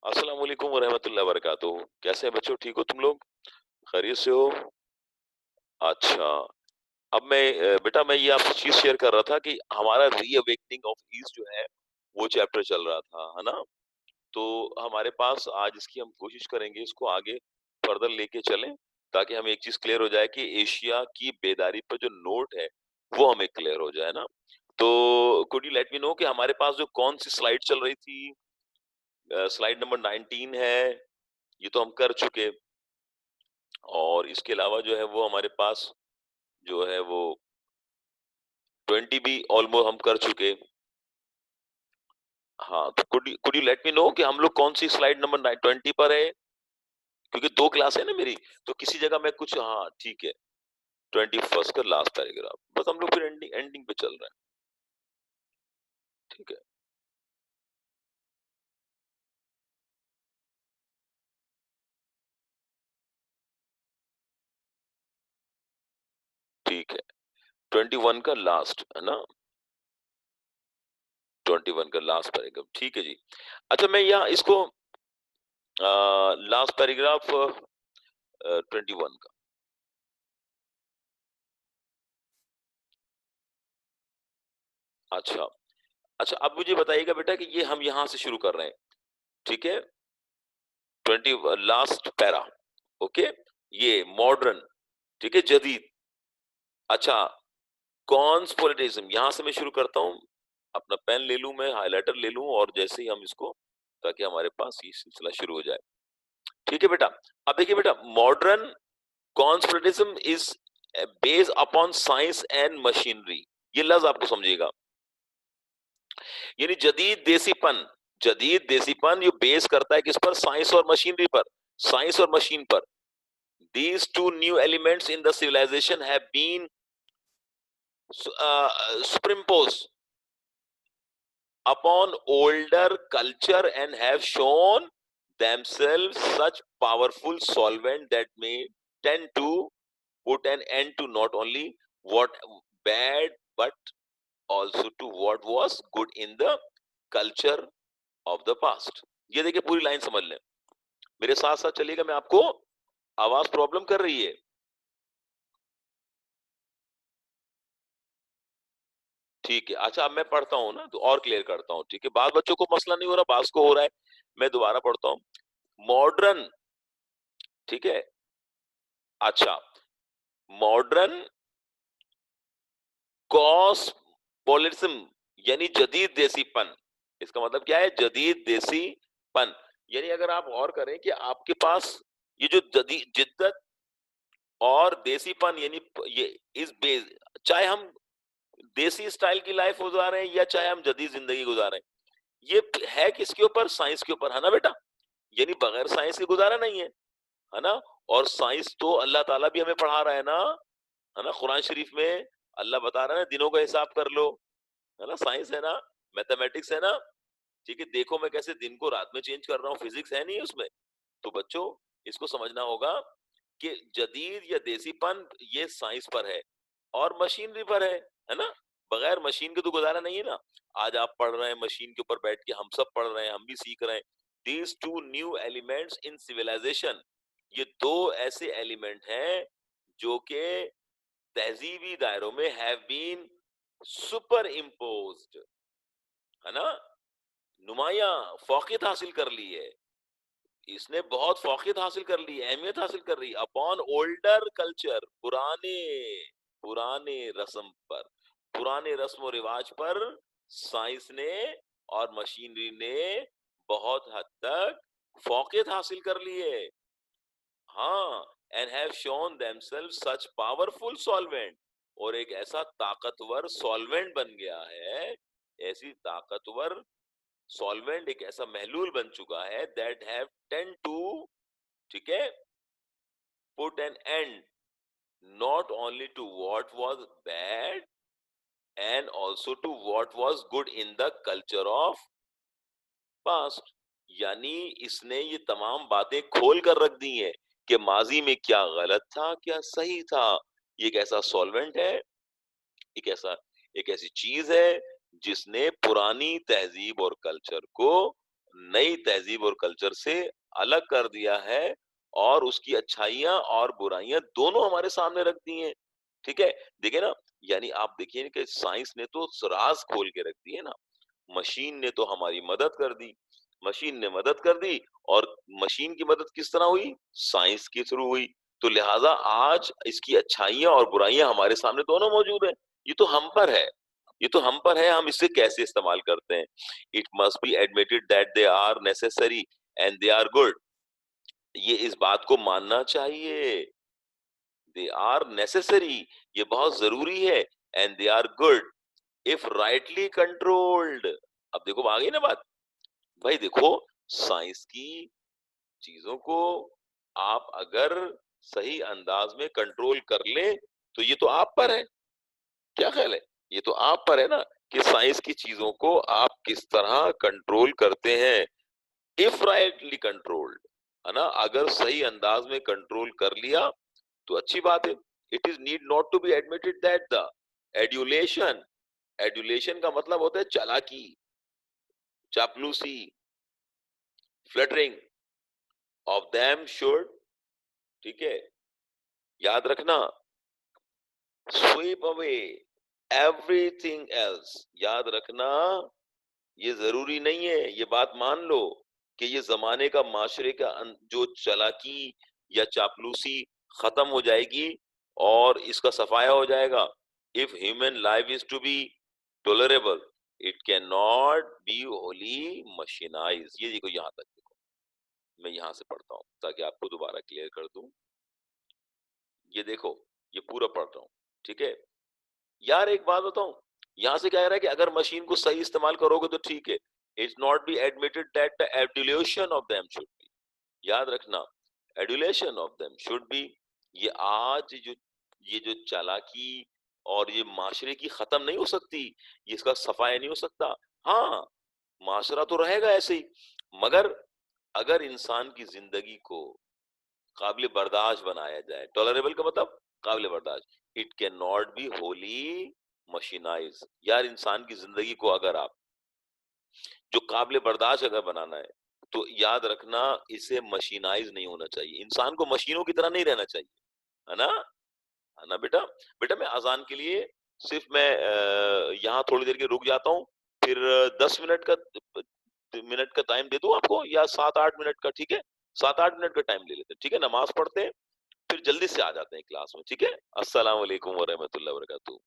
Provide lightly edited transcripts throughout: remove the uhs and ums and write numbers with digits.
अस्सलाम वालेकुम वरहमतुल्लाहि वबरकातुहू। कैसे हैं बच्चों, ठीक हो तुम लोग? खैरियत से हो? अच्छा, अब बेटा मैं ये आपसे चीज़ शेयर कर रहा था कि हमारा रीअवेकनिंग ऑफ ईस्ट जो है, वो चैप्टर चल रहा था, है ना? तो हमारे पास आज इसकी हम कोशिश करेंगे इसको आगे फर्दर लेके चलें, ताकि हमें एक चीज़ क्लियर हो जाए कि एशिया की बेदारी पर जो नोट है, वो हमें क्लियर हो जाए ना? तो could you let me know कि हमारे पास जो कौन-सी स्लाइड चल रही थी? स्लाइड नंबर 19 है, ये तो हम कर चुके। और इसके अलावा जो है वो हमारे पास जो है वो 20 भी ऑलमोस्ट हम कर चुके। हाँ, तो could you let me know कि हम लोग कौन-सी स्लाइड नंबर 20 पर है? क्योंकि 2 क्लास है ना मेरी, तो किसी जगह मैं कुछ हाँ, ठीक है। 21st का लास्ट पैराग्राफ। बस हम लोग फिर एंडिंग एंडिंग पे चल रहे हैं। ठीक है, ठीक है। 21 का लास्ट, है ना? 21 का लास्ट पैराग्राफ, ठीक है जी। अच्छा मैं यहाँ इसको लास्ट पैराग्राफ 21 का। अच्छा, अच्छा अब मुझे बताइएगा बेटा कि ये हम यहाँ से शुरू कर रहे हैं, ठीक है? 20 लास्ट पैरा, ओके? ये मॉडर्न, ठीक है? जदीद। अच्छा, कॉन्स्पोलिटिज्म यहाँ से मैं शुरू करता हूँ। अपना पेन ले लूँ मैं, हाइलाइटर ले लूँ और जैसे ही हम इसको ताकि हमारे पास ये सिलसिला शुरू हो जाए। ठीक है बेटा? अब देखिए बेटा modern cosmopolitanism is based upon science and machinery. ये लफ्ज़ आपको समझिएगा। यानी जदीद देसीपन ये बेस करता है किस पर? साइंस और मशीनरी पर। साइंस और मशीन पर। These two new elements in the civilization have been superimposed upon older culture and have shown themselves such powerful solvent that may tend to put an end to not only what bad but also to what was good in the culture of the past. ये देखिए पूरी line समझ लें। मेरे साथ साथ चलिएगा, मैं आपको आवाज प्रॉब्लम कर रही है? ठीक है। अच्छा अब मैं पढ़ता हूँ ना तो और क्लियर करता हूँ, ठीक है? बाद बच्चों को मसला नहीं हो रहा, बास को हो रहा है। मैं दोबारा पढ़ता हूँ। मॉडर्न, ठीक है? अच्छा, मॉडर्न कॉस्मोपॉलिटिज्म यानी जदीद देसीपन। इसका मतलब क्या है? जदीद देसीपन। यानी अगर आप गौर करें कि आपके पास ये जो जदी जिद्दत और देसीपन यानी ये इस बेस, चाहे हम देसी स्टाइल की लाइफ गुजार रहे हैं या चाहे हम जदीद जिंदगी गुजार रहे हैं, ये है किसके ऊपर? साइंस के ऊपर, है ना बेटा? यानी बगैर साइंस के गुजारा नहीं है, है ना? और साइंस तो अल्लाह ताला भी हमें पढ़ा रहा है ना? कुरान शरीफ में अल्लाह बता रहा है ना, दिनों का हिसाब कर लो, है ना? साइंस है ना, मैथमेटिक्स है ना, ठीक है? देखो मैं कैसे दिन को रात में चेंज कर रहा हूँ, फिजिक्स है नहीं है उसमें? तो बच्चों इसको समझना होगा कि जदीद या देसीपन ये साइंस पर है और मशीनरी पर है ना? बगैर मशीन के तो गुजारा नहीं है ना। आज आप पढ़ रहे हैं मशीन के ऊपर बैठ के, हम सब पढ़ रहे हैं, हम भी सीख रहे हैं। These two new elements in civilization, ये दो ऐसे एलिमेंट हैं जो कि तहजीबी दायरों में हैव बीन सुपर इम्पोज्ड, है ना? नुमाया फौकियत हासिल कर ली है। इसने बहुत फौकियत हासिल कर ली है, अहमियत हासिल कर रही है अपॉन ओल्डर कल्चर, पुराने पुराने रस्म पर, पुराने रस्म और रिवाज पर साइंस ने और मशीनरी ने बहुत हद तक फौकियत हासिल कर ली है। हाँ, and have shown themselves such powerful solvent, और एक ऐसा ताकतवर सॉल्वेंट बन गया है, ऐसी ताकतवर सॉल्वेंट एक ऐसा महलूल बन चुका है दैट हैव टेंड टू, ठीक है, put an end not only to what was bad and also to what was good in the culture of past। यानी इसने ये तमाम बातें खोल कर रख दी हैं कि माजी में क्या गलत था क्या सही था। ये एक ऐसा सॉल्वेंट है, एक ऐसा एक ऐसी चीज है जिसने पुरानी तहजीब और कल्चर को नई तहज़ीब और कल्चर से अलग कर दिया है और उसकी अच्छाइयाँ और बुराइयाँ दोनों हमारे सामने रख दी हैं। ठीक है? देखिए ना, यानी आप देखिए कि साइंस ने तो राज़ खोल के रख दिए ना। मशीन ने तो हमारी मदद कर दी। मशीन ने मदद कर दी और मशीन की मदद किस तरह हुई? साइंस के थ्रू हुई। तो लिहाज़ा आज इसकी अच्छाइयाँ और बुराइयाँ हमारे सामने दोनों मौजूद हैं। ये तो हम पर है। ये तो हम पर है, हम इसे कैसे इस्तेमाल करते हैं। It must be admitted that they are necessary and they are good. ये इस बात को मानना चाहिए। दे आर नेसेसरी, ये बहुत ज़रूरी है, and they are good if rightly controlled. अब देखो आ गई ना बात। भाई देखो, साइंस की चीजों को आप अगर सही अंदाज में कंट्रोल कर लें तो ये तो आप पर है। क्या ख्याल है? ये तो आप पर है ना कि साइंस की चीजों को आप किस तरह कंट्रोल करते हैं। इफ राइटली कंट्रोल्ड, है ना, अगर सही अंदाज में कंट्रोल कर लिया तो अच्छी बात है। It is need not to be admitted that the adulation, adulation का मतलब होता है चालाकी, चापलूसी, फ्लटरिंग ऑफ देम शुड, ठीक है, याद रखना, स्वीप अवे एवरीथिंग एल्स। याद रखना, ये जरूरी नहीं है, ये बात मान लो कि ये जमाने का माशरे का जो चालाकी या चापलूसी खत्म हो जाएगी और इसका सफाया हो जाएगा। If human life is to be tolerable, it can not be wholly mechanised. ये देखो यहां तक देखो, मैं यहां से पढ़ता हूं ताकि आपको दोबारा क्लियर कर दूं। ये देखो, ये पूरा पढ़ रहा हूं, ठीक है। यार एक बात बताऊं, यहां से क्या कह रहा है कि अगर मशीन को सही इस्तेमाल करोगे तो ठीक है। It's not be admitted that the adulation of them should be, याद रखना, adulation of them should be. ये आज जो, ये जो चालाकी और ये माशरे की खत्म नहीं हो सकती, ये इसका सफाया नहीं हो सकता। हाँ, माशरा तो रहेगा ऐसे ही, मगर अगर इंसान की जिंदगी को काबिल बर्दाश्त बनाया जाए, टॉलरेबल का मतलब काबिल बर्दाश्त, it can not be wholly mechanised. यार इंसान की जिंदगी को अगर आप जो काबिल बर्दाश्त अगर बनाना है तो याद रखना, इसे मशीनाइज नहीं होना चाहिए। इंसान को मशीनों की तरह नहीं रहना चाहिए, है ना, है ना बेटा। बेटा मैं अजान के लिए सिर्फ मैं यहाँ थोड़ी देर के रुक जाता हूँ, फिर 10 मिनट का टाइम दे दूं आपको, या 7-8 मिनट का, ठीक है, 7-8 मिनट का टाइम ले लेते हैं, ठीक है, नमाज पढ़ते हैं, फिर जल्दी से आ जाते हैं क्लास में, ठीक है। अस्सलाम वालेकुम व रहमतुल्लाहि व बरकातहू।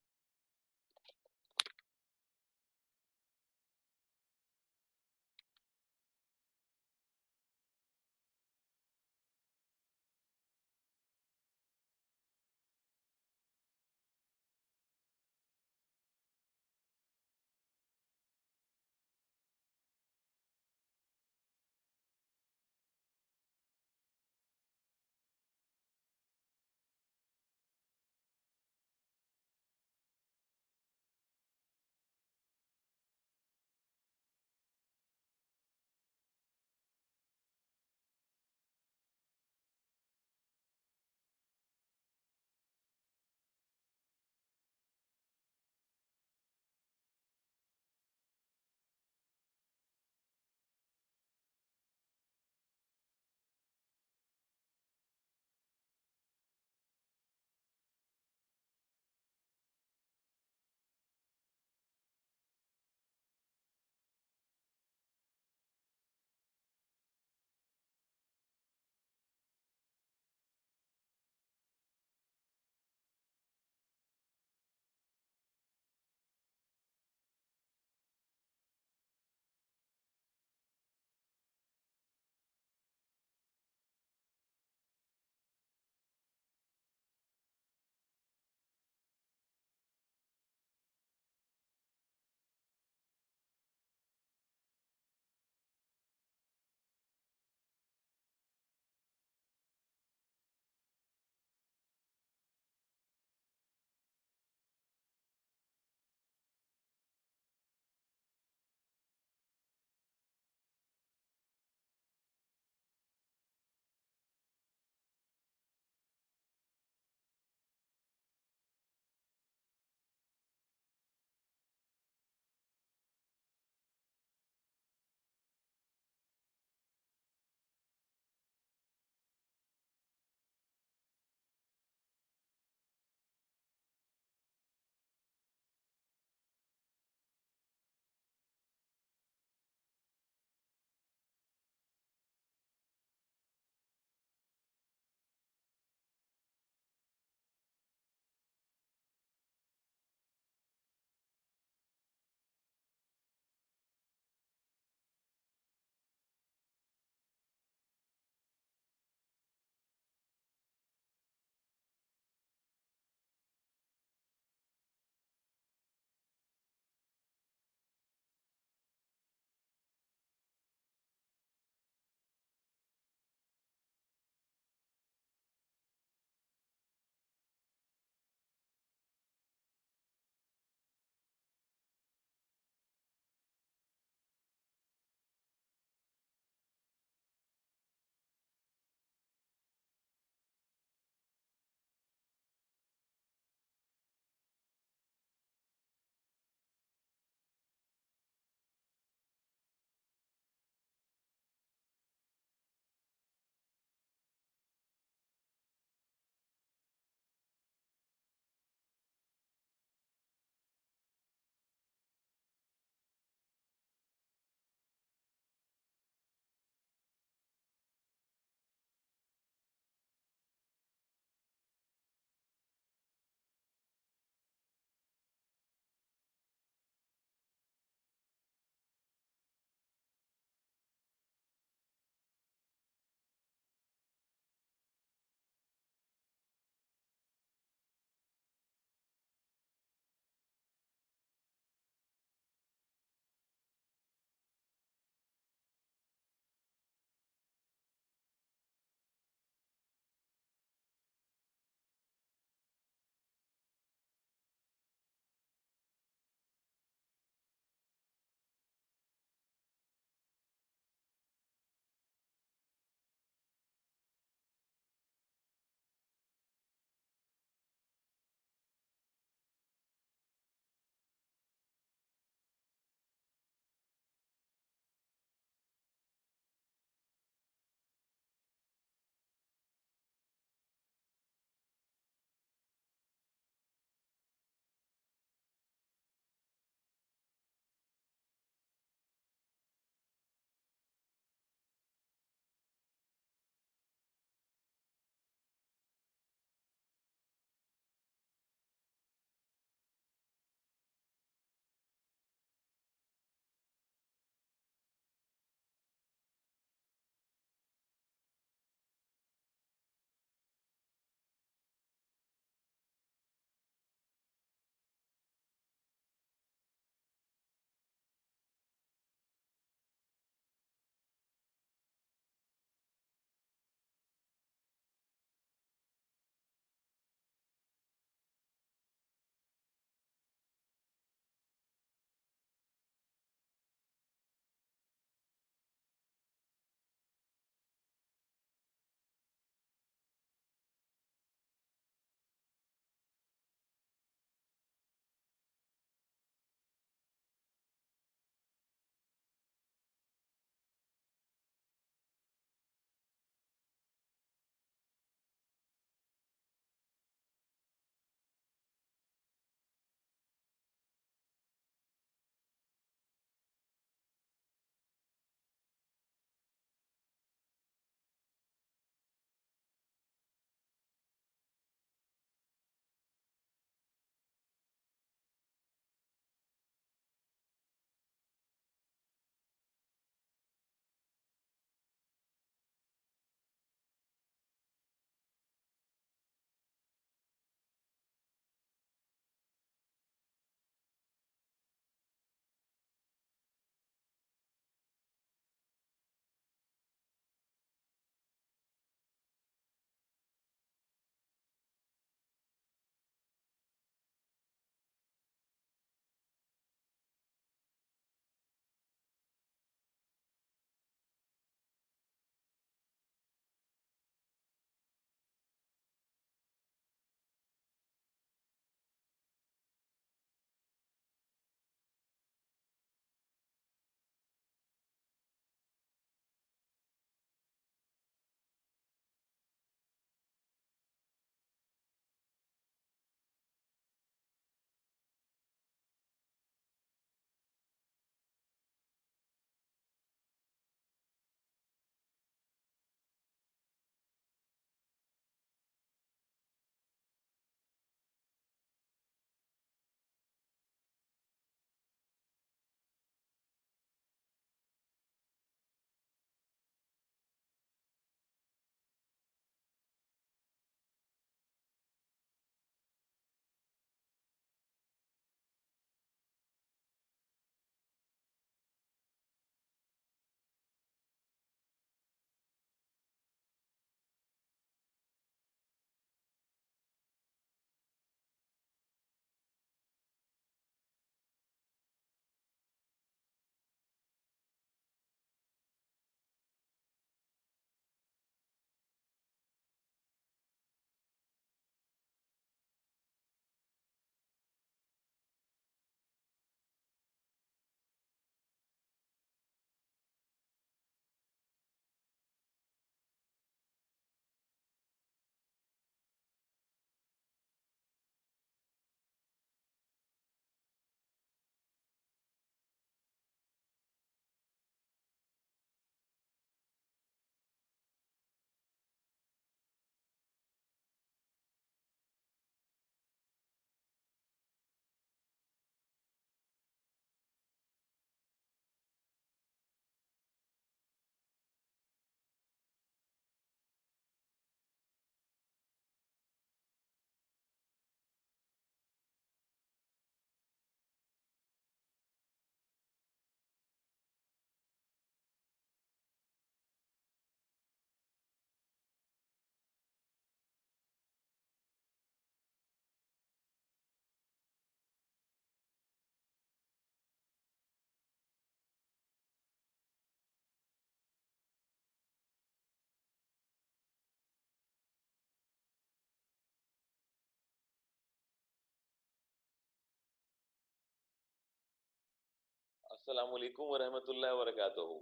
अस्सलाम वालेकुम व रहमतुल्लाहि व बरकातहू।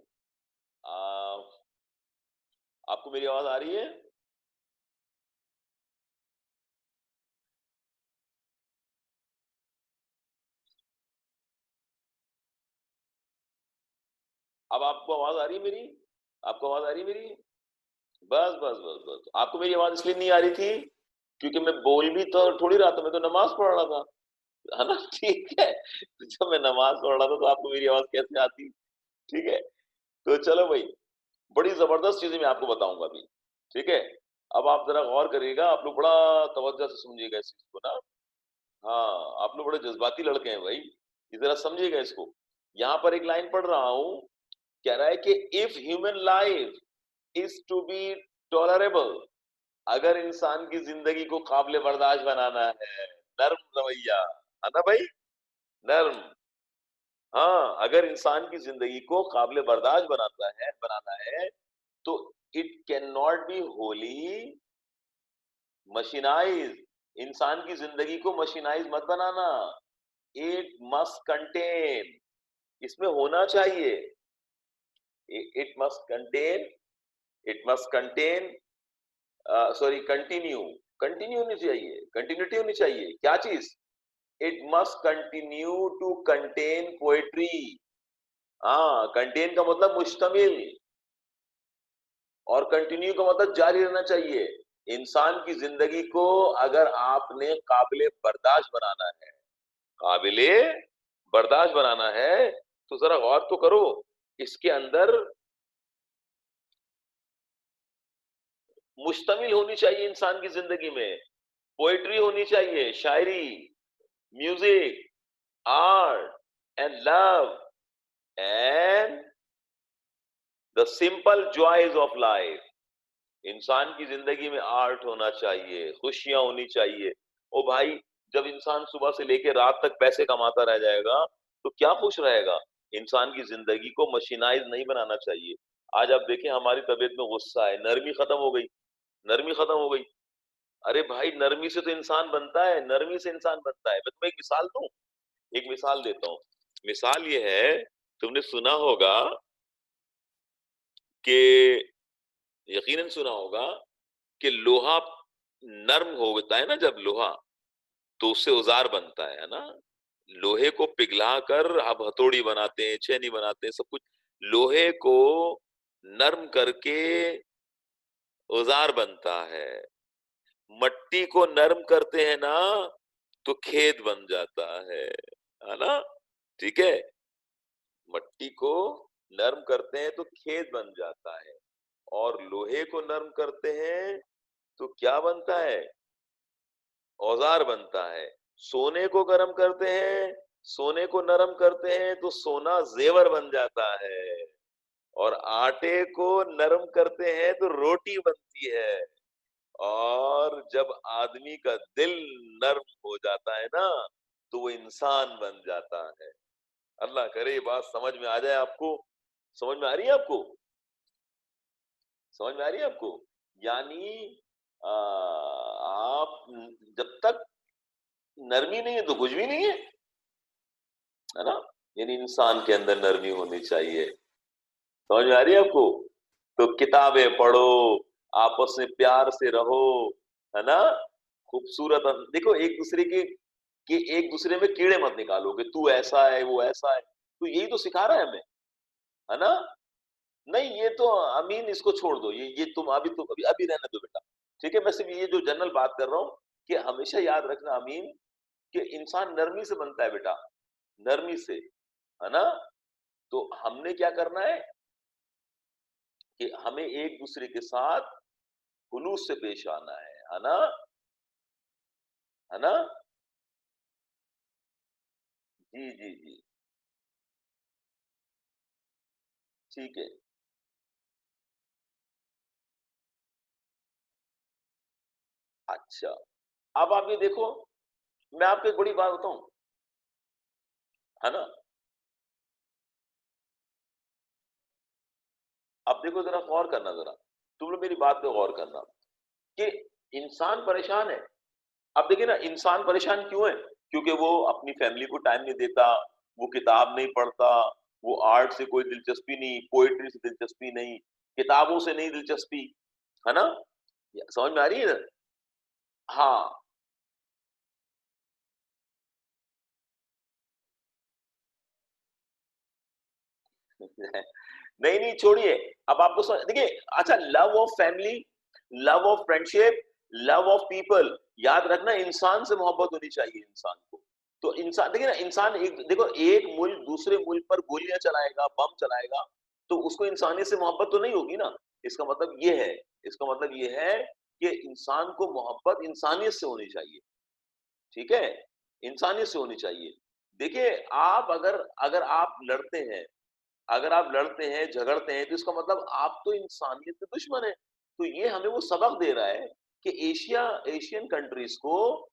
आ, आपको मेरी आवाज आ रही है? अब आपको आवाज आ रही है मेरी? आपको आवाज आ रही है मेरी? बस बस बस बस, आपको मेरी आवाज इसलिए नहीं आ रही थी क्योंकि मैं बोल भी तो थोड़ी रहा था, मैं तो नमाज पढ़ रहा था, है ना? ठीक है, तो जब मैं नमाज पढ़ रहा था तो आपको मेरी आवाज कैसे आती? ठीक है, तो चलो भाई, बड़ी जबरदस्त चीजें मैं आपको बताऊंगा अभी। ठीक है, अब आप जरा गौर करिएगा, आप लोग बड़ा तवज्जो से सुनिएगा इस चीज को ना। हाँ, आप लोग बड़े जज्बाती लड़के हैं भाई, ये जरा समझिएगा इसको। यहाँ पर एक लाइन पढ़ रहा हूं, कह रहा है कि if human life is to be tolerable, अगर इंसान की जिंदगी को काबिल बर्दाश्त बनाना है, नर्म रवैया, है ना भाई? नर्म। हाँ, अगर इंसान की जिंदगी को काबिल बर्दाश्त बनाना है तो it can not be wholly mechanised. इंसान की जिंदगी को मशीनाइज मत बनाना। इट मस्ट कंटेन, इसमें होना चाहिए, it must contain, it must contain, sorry, continue, continue होनी चाहिए, कंटिन्यूटी होनी चाहिए। क्या चीज? It must continue to contain poetry. हाँ, कंटेन का मतलब मुश्तमिल, और कंटिन्यू का मतलब जारी रहना चाहिए। इंसान की जिंदगी को अगर आपने काबिले बर्दाश्त बनाना है, काबिले बर्दाश्त बनाना है, तो जरा गौर तो करो, इसके अंदर मुश्तमिल होनी चाहिए इंसान की जिंदगी में। पोएट्री होनी चाहिए, शायरी, music, art and love and the simple joys of life. इंसान की जिंदगी में आर्ट होना चाहिए, खुशियां होनी चाहिए। ओ भाई, जब इंसान सुबह से लेकर रात तक पैसे कमाता रह जाएगा तो क्या खुश रहेगा? इंसान की जिंदगी को मशीनाइज नहीं बनाना चाहिए। आज आप देखें, हमारी तबीयत में गुस्सा है, नरमी खत्म हो गई, नरमी खत्म हो गई। अरे भाई, नरमी से तो इंसान बनता है, नरमी से इंसान बनता है। मैं तुम्हें एक मिसाल दूं, एक मिसाल देता हूँ। मिसाल ये है, तुमने सुना होगा कि, यकीनन सुना होगा कि लोहा नर्म होता है ना, जब लोहा, तो उससे औजार बनता है ना? लोहे को पिघला कर आप हथौड़ी बनाते हैं, छेनी बनाते हैं, सब कुछ लोहे को नर्म करके औजार बनता है। मट्टी को नर्म करते हैं ना, तो खेत बन जाता है ना? ठीक है, मट्टी को नर्म करते हैं तो खेत बन जाता है, और लोहे को नर्म करते हैं तो क्या बनता है? औजार बनता है। सोने को गर्म करते हैं, सोने को नरम करते हैं तो सोना जेवर बन जाता है, और आटे को नरम करते हैं तो रोटी बनती है। और जब आदमी का दिल नर्म हो जाता है ना, तो वो इंसान बन जाता है। अल्लाह करे ये बात समझ में आ जाए आपको। समझ में आ रही है आपको? समझ में आ रही है आपको? यानी आप, जब तक नरमी नहीं है तो कुछ भी नहीं है ना? यानी इंसान के अंदर नरमी होनी चाहिए। समझ में आ रही है आपको? तो किताबें पढ़ो, आपस में प्यार से रहो, है ना? खूबसूरत, देखो एक दूसरे के, कि एक दूसरे में कीड़े मत निकालो कि तू ऐसा है वो ऐसा है, तो यही तो सिखा रहा है हमें, है ना? नहीं, ये तो अमीन, इसको छोड़ दो, ये तुम अभी, तो अभी अभी रहने दो बेटा। ठीक है, मैं सिर्फ ये जो जनरल बात कर रहा हूँ कि हमेशा याद रखना अमीन, कि इंसान नरमी से बनता है बेटा, नरमी से, है ना? तो हमने क्या करना है कि हमें एक दूसरे के साथ खुलूस से पेश आना है ना? है ना? जी जी जी। ठीक है। अच्छा, अब आप ये देखो, मैं आपको एक बड़ी बात बताऊं, है ना? अब देखो, जरा गौर करना, जरा तुम लोग मेरी बात पे गौर करना, कि इंसान परेशान है। अब देखिए ना, इंसान परेशान क्यों है? क्योंकि वो अपनी फैमिली को टाइम नहीं देता, वो किताब नहीं पढ़ता, वो आर्ट से कोई दिलचस्पी नहीं, पोएट्री से दिलचस्पी नहीं, किताबों से नहीं दिलचस्पी, है ना? समझ में आ रही है ना? हाँ। नहीं, नहीं छोड़िए, अब आपको देखिए, अच्छा, love of family, love of friendship, love of people, याद रखना इंसान से मोहब्बत होनी चाहिए इंसान को। तो इंसान देखिए ना, इंसान एक देखो, एक मुल्क दूसरे मुल्क पर गोलियाँ चलाएगा, बम चलाएगा, तो उसको इंसानियत से मोहब्बत तो नहीं होगी ना। इसका मतलब ये है, इसका मतलब ये है कि इंसान को मोहब्बत इंसानियत से होनी चाहिए, ठीक है? इंसानियत से होनी चाहिए। देखिए, आप अगर अगर आप लड़ते हैं, अगर आप लड़ते हैं, झगड़ते हैं, तो इसका मतलब आप तो इंसानियत के दुश्मन हैं। तो ये हमें वो सबक दे रहा है कि एशियन कंट्रीज़ को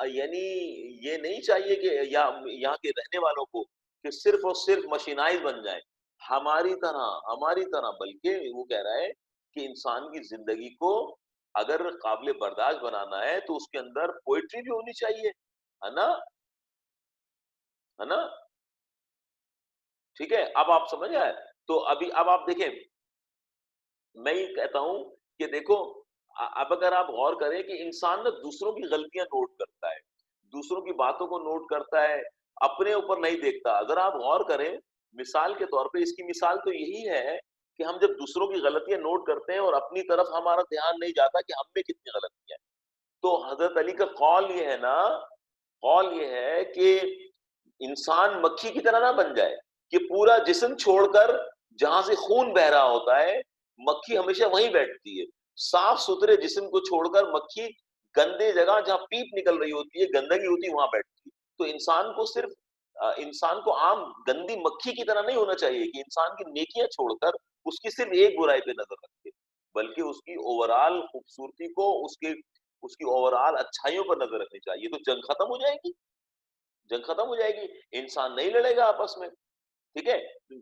यानी ये नहीं चाहिए कि या यहाँ के रहने वालों को कि सिर्फ़ और सिर्फ़ मशीनाइज़ बन जाएँ। हमारी तरह बल्कि वो कह रहा है कि इंसान की ज़िंदगी को अगर काबिल बर्दाश्त बनाना है, तो उसके अंदर पोएट्री भी होनी चाहिए, है ना? है ना? ठीक है? अब आप समझ आए? तो अभी अब आप देखें, मैं ये कहता हूँ कि देखो, अब अगर आप गौर करें कि इंसान ना दूसरों की गलतियाँ नोट करता है, दूसरों की बातों को नोट करता है, अपने ऊपर नहीं देखता। अगर आप गौर करें, मिसाल के तौर पे इसकी मिसाल तो यही है कि हम जब दूसरों की गलतियाँ नोट करते हैं और अपनी तरफ हमारा ध्यान नहीं जाता कि हम में कितनी गलतियाँ हैं। तो हज़रत अली का कौल ये है ना, कौल ये है कि इंसान मक्खी की तरह ना बन जाए कि पूरा जिस्म छोड़कर जहां से खून बह रहा होता है, मक्खी हमेशा वहीं बैठती है। साफ सुथरे जिस्म को छोड़कर मक्खी गंदे जगह जहां पीप निकल रही होती है, गंदगी होती है, वहां बैठती है। तो इंसान को सिर्फ इंसान को आम गंदी मक्खी की तरह नहीं होना चाहिए कि इंसान की नेकियां छोड़कर उसकी सिर्फ एक बुराई पे नजर रखे, बल्कि उसकी ओवरऑल खूबसूरती को, उसके उसकी ओवरऑल अच्छाइयों पर नजर रखनी चाहिए। तो जंग खत्म हो जाएगी, जंग खत्म हो जाएगी, इंसान नहीं लड़ेगा आपस में, ठीक है?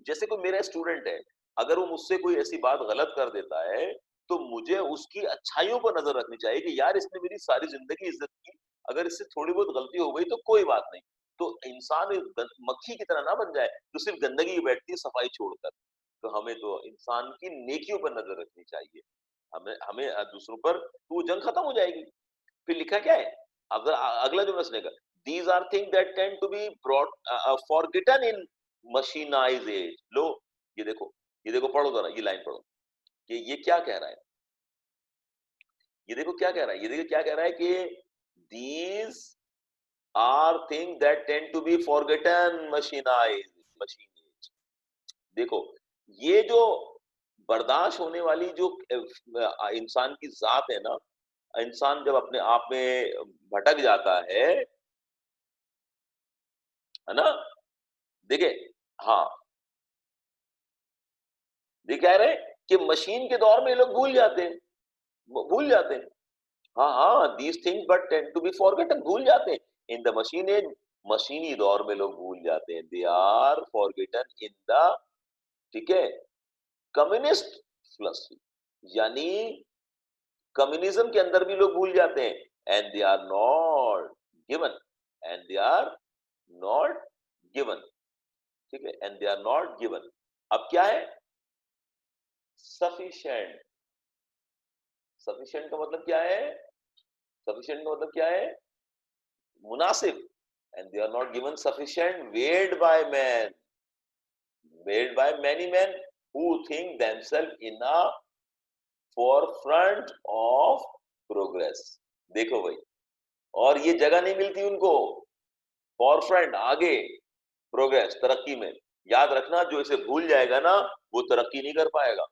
जैसे कोई मेरा स्टूडेंट है, अगर वो मुझसे कोई ऐसी बात गलत कर देता है, तो मुझे उसकी अच्छाइयों पर नज़र रखनी चाहिए कि यार इसने मेरी सारी ज़िंदगी इज़्ज़त की, अगर इससे थोड़ी बहुत गलती हो गई तो कोई बात नहीं। तो इंसान मक्खी की तरह ना बन जाए, जो सिर्फ गंदगी ही बैठती है सफाई छोड़कर। तो हमें तो इंसान की नेकियों पर नज़र रखनी चाहिए। हमें हमें दूसरों पर, तो वो जंग खत्म हो जाएगी। फिर लिखा क्या है? अगला जुमला सुनेगा, these are thing that tend to be brought forgotten in mechanised age. लो, ये देखो, ये देखो, पढ़ो जरा, ये लाइन पढ़ो कि ये क्या कह रहा है। ये देखो क्या कह रहा है, ये देखो क्या कह रहा है कि these are thing that tend to be forgotten mechanised machine age. देखो, ये जो बर्दाश्त होने वाली जो इंसान की जात है ना, इंसान जब अपने आप में भटक जाता है ना? देखिए, हाँ, ये कह रहे हैं कि मशीन के दौर में ये लोग भूल जाते हैं, भूल जाते हैं। हाँ, हाँ, these things but tend to be forgotten, भूल जाते हैं। इन द मशीन एज, मशीनी दौर में लोग भूल जाते हैं। They are forgotten in the, ठीक है, कम्युनिस्ट फिलॉसफी, यानी कम्युनिज्म के अंदर भी लोग भूल जाते हैं। And they are not given, and they are not given, ठीक है, and they are not given. अब क्या है? सफिशिएंट। सफिशिएंट का मतलब क्या है? सफिशिएंट का मतलब क्या है? मुनासिब। And they are not given sufficient, weighed by man, weighed by many man who think themself in a forefront of progress. देखो भाई, और ये जगह नहीं मिलती उनको फोरफ्रंट, आगे, प्रोग्रेस, तरक्की में। याद रखना, जो इसे भूल जाएगा ना, वो तरक्की नहीं कर पाएगा।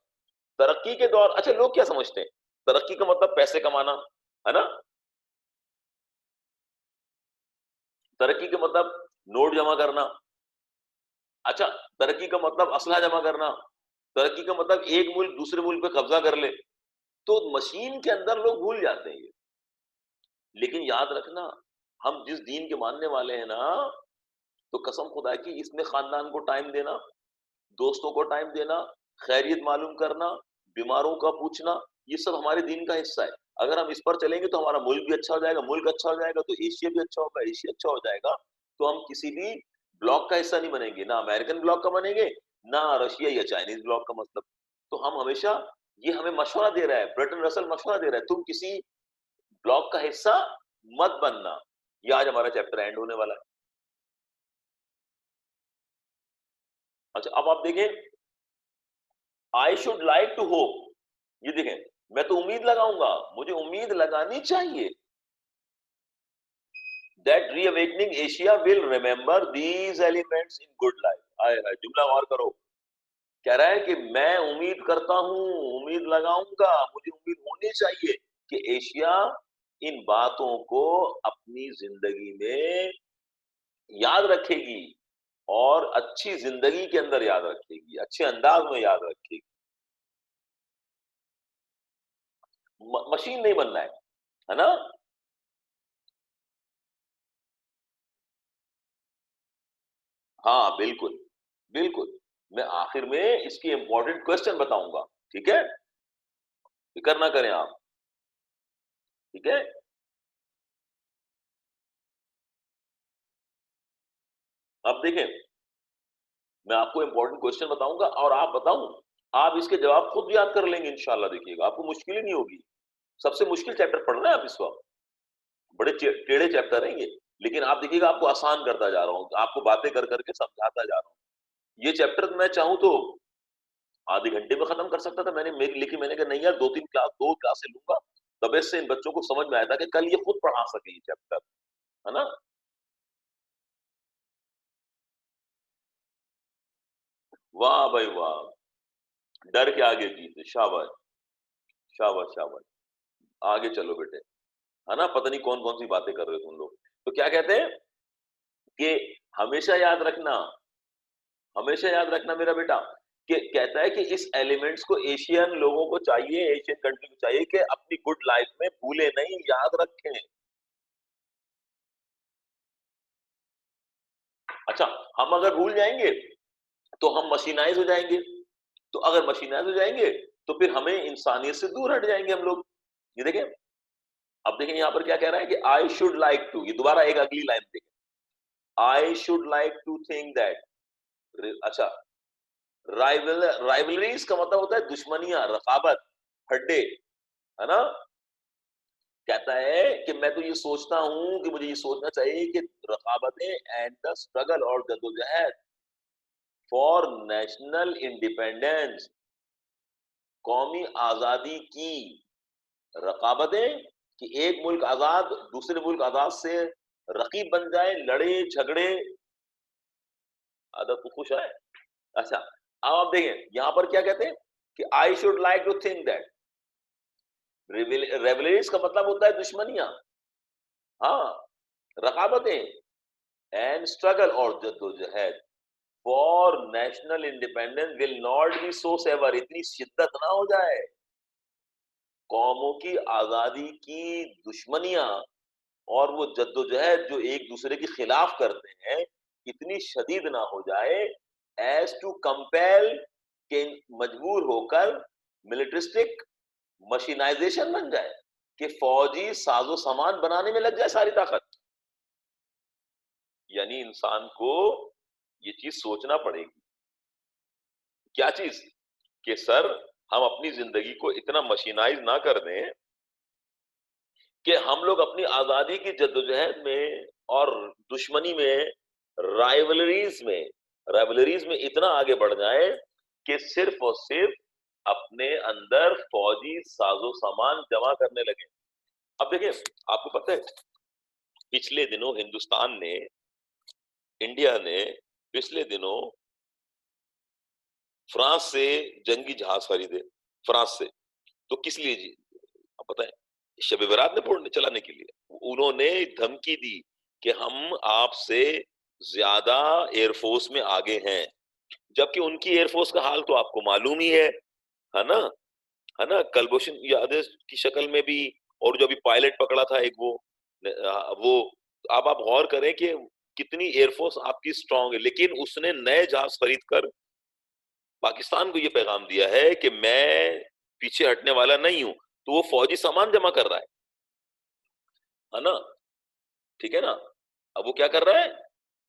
तरक्की के दौर, अच्छा, लोग क्या समझते हैं तरक्की का मतलब पैसे कमाना, है ना? तरक्की का मतलब नोट जमा करना। अच्छा, तरक्की का मतलब असला जमा करना। तरक्की का मतलब एक मुल्क दूसरे मुल्क पे कब्जा कर ले। तो मशीन के अंदर लोग भूल जाते हैं ये। लेकिन याद रखना, हम जिस दीन के मानने वाले हैं ना, तो कसम खुदा की इसमें खानदान को टाइम देना, दोस्तों को टाइम देना, खैरियत मालूम करना, बीमारों का पूछना, ये सब हमारे दीन का हिस्सा है। अगर हम इस पर चलेंगे तो हमारा मुल्क भी अच्छा हो जाएगा, मुल्क अच्छा हो जाएगा तो एशिया भी अच्छा होगा, एशिया अच्छा हो जाएगा तो हम किसी भी ब्लॉक का हिस्सा नहीं बनेंगे, ना अमेरिकन ब्लॉक का बनेंगे, ना रशिया या चाइनीज ब्लॉक का मतलब। तो हम हमेशा, ये हमें मशवरा दे रहा है, ब्रेटन रसल मशवरा दे रहा है, तुम किसी ब्लॉक का हिस्सा मत बनना। ये आज हमारा चैप्टर एंड होने वाला है। अच्छा, अब आप देखें, I should like to hope, ये देखें, मैं तो उम्मीद लगाऊंगा, मुझे उम्मीद लगानी चाहिए, that reawakening Asia will remember these elements in good life। आए हाय, जुमला और करो। कह रहा है कि मैं उम्मीद करता हूं, उम्मीद लगाऊंगा, मुझे उम्मीद होनी चाहिए कि एशिया इन बातों को अपनी जिंदगी में याद रखेगी, और अच्छी जिंदगी के अंदर याद रखेगी, अच्छे अंदाज में याद रखेगी। मशीन नहीं बनना है ना? हाँ, बिल्कुल, बिल्कुल। मैं आखिर में इसकी इंपॉर्टेंट क्वेश्चन बताऊंगा, ठीक है? फिक्र ना करें आप, ठीक है? अब देखें, मैं आपको इंपॉर्टेंट क्वेश्चन बताऊंगा और आप बताऊं, आप इसके जवाब खुद याद कर लेंगे इंशाल्लाह, देखिएगा आपको मुश्किल ही नहीं होगी। सबसे मुश्किल चैप्टर पढ़ रहे हैं आप इस वक्त, बड़े टेढ़े चैप्टर हैं ये, लेकिन आप देखिएगा आपको आसान करता जा रहा हूँ, आपको बातें कर करके समझाता जा रहा हूँ। ये चैप्टर मैं चाहूं तो आधे घंटे में खत्म कर सकता था, लेकिन मैंने कहा नहीं यार, दो क्लासें लूंगा, तब से इन बच्चों को समझ में आया था कि कल ये खुद पढ़ा सके ये चैप्टर, है ना? वाह भाई वाह, डर के आगे जीत, शाबाश, शाबाश, शाबाश। आगे चलो बेटे, है ना? पता नहीं कौन कौन सी बातें कर रहे हो तुम लोग। तो क्या कहते हैं कि हमेशा याद रखना, हमेशा याद रखना मेरा बेटा, कि कहता है कि इस एलिमेंट्स को एशियन लोगों को चाहिए, एशियन कंट्री को चाहिए कि अपनी गुड लाइफ में भूले नहीं, याद रखें। अच्छा, हम अगर भूल जाएंगे तो हम मशीनाइज हो जाएंगे, तो अगर मशीनाइज हो जाएंगे तो फिर हमें इंसानियत से दूर हट जाएंगे हम लोग। ये देखें, अब देखें यहाँ पर क्या कह रहा है कि आई शुड लाइक टू, ये दोबारा एक अगली लाइन देखें, I should like to think that, अच्छा, राइवलरीज का मतलब होता है दुश्मनियां, रकाबत, हड्डे, है ना? कहता है कि मैं तो ये सोचता हूं कि मुझे ये सोचना चाहिए कि रकाबतें एंड द स्ट्रगल और जद्दोजहद फॉर नेशनल इंडिपेंडेंस, कौमी आजादी की रकाबतें, कि एक मुल्क आजाद दूसरे मुल्क आजाद से रकीब बन जाए, लड़े झगड़े। अदब तो खुश है। अच्छा, अब आप देखें यहां पर क्या कहते हैं कि I should like to think that, revelries का मतलब होता है दुश्मनियां, हाँ, रकाबतें एंड स्ट्रगल और जद्दोजहद for national independence will not be so severe, इतनी शिद्दत ना हो जाए, कौमों की आजादी की दुश्मनियां और वो जद्दोजहद जो एक दूसरे के खिलाफ करते हैं, इतनी शदीद ना हो जाए, एज टू कंपेल, के मजबूर होकर मिलिट्रिस्टिक मशीनाइजेशन बन जाए, कि फौजी साजो सामान बनाने में लग जाए सारी ताकत। यानी इंसान को ये चीज सोचना पड़ेगी, क्या चीज, कि सर हम अपनी जिंदगी को इतना मशीनाइज ना कर दें कि हम लोग अपनी आजादी की जद्दोजहद में और दुश्मनी में, राइवलरीज में राइवलरीज में इतना आगे बढ़ जाए कि सिर्फ और सिर्फ अपने अंदर फौजी साजो सामान जमा करने लगे। अब देखिए, आपको पता है पिछले दिनों हिंदुस्तान ने, इंडिया ने पिछले दिनों फ्रांस से जंगी जहाज खरीदे, फ्रांस से। तो किस लिए जी? आपको पता है, शब बारात में फोड़ने चलाने के लिए उन्होंने धमकी दी कि हम आपसे ज्यादा एयरफोर्स में आगे हैं, जबकि उनकी एयरफोर्स का हाल तो आपको मालूम ही है ना? है ना? कुलभूषण यादव की शक्ल में भी, और जो अभी पायलट पकड़ा था एक वो, अब आप गौर करें कि कितनी एयरफोर्स आपकी स्ट्रांग है, लेकिन उसने नए जहाज खरीद कर पाकिस्तान को ये पैगाम दिया है कि मैं पीछे हटने वाला नहीं हूं। तो वो फौजी सामान जमा कर रहा है ना? ठीक है ना? अब वो क्या कर रहा है?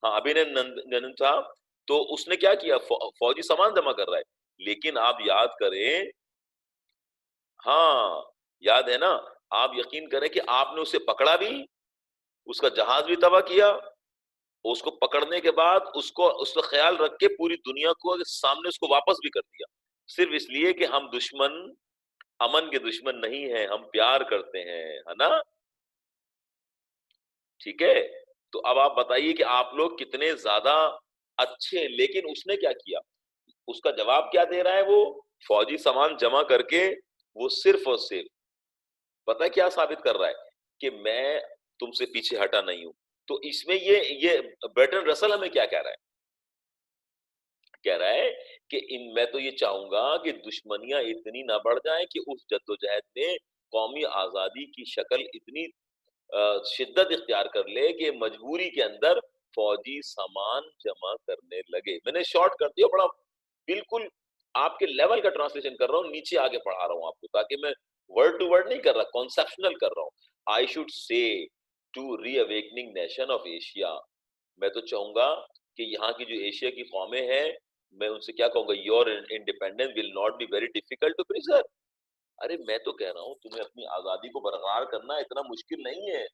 हाँ, अभिनंदन था, तो उसने क्या किया, फौजी सामान जमा कर रहा है, लेकिन आप याद करें, हाँ, याद है ना, आप यकीन करें कि आपने उसे पकड़ा भी, उसका जहाज भी तबाह किया, उसको पकड़ने के बाद उसको उसका ख्याल रख के पूरी दुनिया को सामने उसको वापस भी कर दिया, सिर्फ इसलिए कि हम दुश्मन, अमन के दुश्मन नहीं हैं, हम प्यार करते हैं, है ना? ठीक है? तो अब आप बताइए कि आप लोग कितने ज्यादा अच्छे हैं, लेकिन उसने क्या किया, उसका जवाब क्या दे रहा है वो, फौजी सामान जमा करके वो सिर्फ और सिर्फ, पता है क्या साबित कर रहा है, कि मैं तुमसे पीछे हटा नहीं हूं। तो इसमें ये बर्टन रसल हमें क्या कह रहा है, कह रहा है कि इन, मैं तो ये चाहूंगा कि दुश्मनियां इतनी ना बढ़ जाएं कि उस जद्दोजहद में कौमी आजादी की शक्ल इतनी शिद्दत इख्तियार कर ले कि मजबूरी के अंदर फौजी सामान जमा करने लगे। मैंने शॉर्ट कर दिया, बड़ा बिल्कुल आपके लेवल का ट्रांसलेशन कर रहा हूँ, नीचे आगे पढ़ा रहा हूँ आपको, ताकि मैं वर्ड टू वर्ड नहीं कर रहा, कॉन्सेप्शनल कर रहा हूँ। I should say to reawakening nation of Asia, मैं तो चाहूंगा कि यहाँ की जो एशिया की कौमें हैं, मैं उनसे क्या कहूंगा, your independence will not be very difficult to preserve. अरे मैं तो कह रहा हूँ तुम्हें अपनी आजादी को बरकरार करना इतना मुश्किल नहीं है,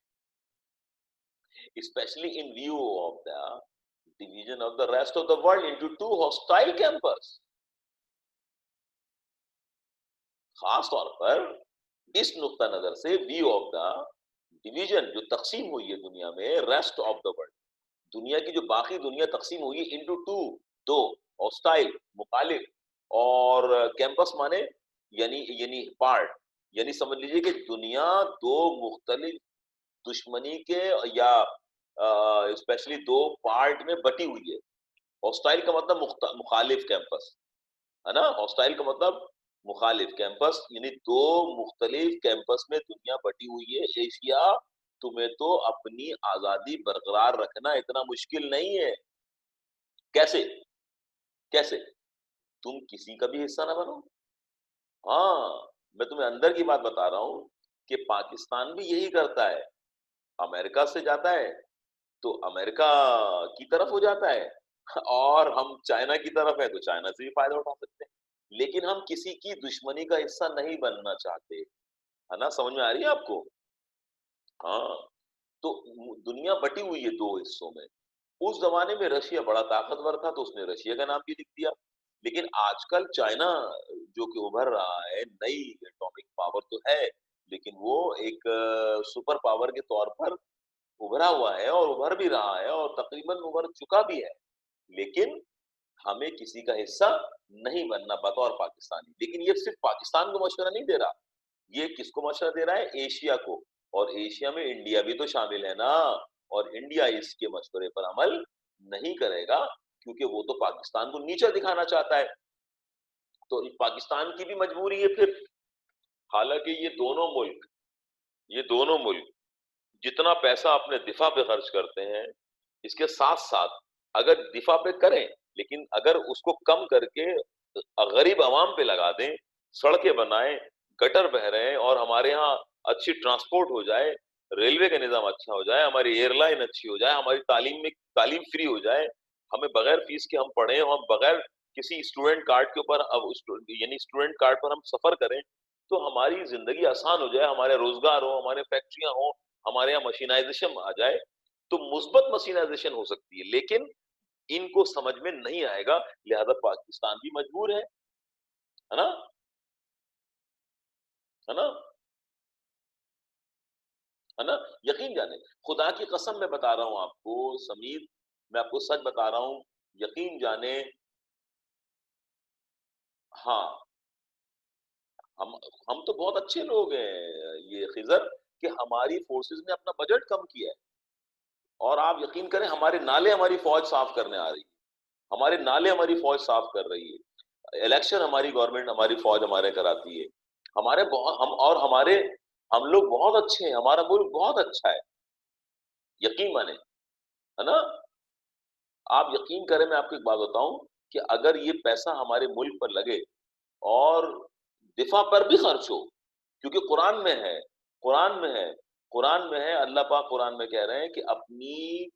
especially in view of the division of the rest of the world into two hostile campus। खास तौर पर इस नुक्ता नजर से व्यू ऑफ द डिवीजन, जो तकसीम हुई है दुनिया में, रेस्ट ऑफ द वर्ल्ड, दुनिया की जो बाकी दुनिया तकसीम हुई है इनटू टू, दो, हॉस्टाइल, मुखालिफ, और कैंपस माने यानी पार्ट, यानी समझ लीजिए कि दुनिया दो मुख्तलिफ दुश्मनी के या स्पेशली दो पार्ट में बटी हुई है। हॉस्टाइल का मतलब मुखालिफ कैंपस, है ना, हॉस्टाइल का मतलब मुखालिफ कैंपस, यानी दो मुख्तलिफ कैंपस में दुनिया बटी हुई है। एशिया, तुम्हें तो अपनी आजादी बरकरार रखना इतना मुश्किल नहीं है। कैसे, कैसे, तुम किसी का भी हिस्सा ना बनो। हाँ, मैं तुम्हें अंदर की बात बता रहा हूँ कि पाकिस्तान भी यही करता है, अमेरिका से जाता है तो अमेरिका की तरफ हो जाता है, और हम चाइना की तरफ है तो चाइना से भी फायदा उठा सकते हैं, लेकिन हम किसी की दुश्मनी का हिस्सा नहीं बनना चाहते, है ना, समझ में आ रही है आपको? हाँ, तो दुनिया बटी हुई है दो हिस्सों में। उस जमाने में रशिया बड़ा ताकतवर था तो उसने रशिया का नाम भी लिख दिया, लेकिन आजकल चाइना जो कि उभर रहा है, नई एटॉमिक पावर तो है, लेकिन वो एक सुपर पावर के तौर पर उभरा हुआ है और उभर भी रहा है और तकरीबन उभर चुका भी है, लेकिन हमें किसी का हिस्सा नहीं बनना बतौर पाकिस्तानी। लेकिन ये सिर्फ पाकिस्तान को मशवरा नहीं दे रहा, ये किसको मशवरा दे रहा है, एशिया को, और एशिया में इंडिया भी तो शामिल है ना, और इंडिया इसके मशवरे पर अमल नहीं करेगा, क्योंकि वो तो पाकिस्तान को नीचा दिखाना चाहता है, तो पाकिस्तान की भी मजबूरी है फिर। हालांकि ये दोनों मुल्क जितना पैसा अपने दिफा पे खर्च करते हैं, इसके साथ साथ अगर दिफा पे करें, लेकिन अगर उसको कम करके गरीब आवाम पे लगा दें, सड़कें बनाएं, गटर बह रहे हैं, और हमारे यहाँ अच्छी ट्रांसपोर्ट हो जाए, रेलवे का निजाम अच्छा हो जाए, हमारी एयरलाइन अच्छी हो जाए, हमारी तालीम फ्री हो जाए, हमें बगैर फीस के हम पढ़ें, हम बगैर किसी स्टूडेंट कार्ड के ऊपर, अब यानी स्टूडेंट कार्ड पर हम सफर करें, तो हमारी जिंदगी आसान हो जाए, हमारे रोजगार हो, हमारे फैक्ट्रियां हो, हमारे यहाँ मशीनाइजेशन आ जाए, तो मुस्बत मशीनाइजेशन हो सकती है, लेकिन इनको समझ में नहीं आएगा, लिहाजा पाकिस्तान भी मजबूर है ना, है ना, है ना, यकीन जाने, खुदा की कसम मैं बता रहा हूं आपको समीर, मैं आपको सच बता रहा हूं, यकीन जाने, हाँ, हम हम तो बहुत अच्छे लोग हैं ये खिजर, कि हमारी फोर्सेस ने अपना बजट कम किया है, और आप यकीन करें हमारे नाले हमारी फौज साफ करने आ रही है, हमारे नाले हमारी फौज साफ कर रही है, इलेक्शन हमारी गवर्नमेंट, हमारी फौज हमारे कराती है, हमारे बहुत हम और हमारे हम लोग बहुत अच्छे हैं, हमारा मुल्क बहुत अच्छा है, यकीन माने, है ना, आप यकीन करें, मैं आपको एक बात बताऊं कि अगर ये पैसा हमारे मुल्क पर लगे और दिफा पर भी खर्च हो, क्योंकि कुरान में है, कुरान में है, कुरान में है, अल्लाह पाक कुरान में कह रहे हैं कि अपनी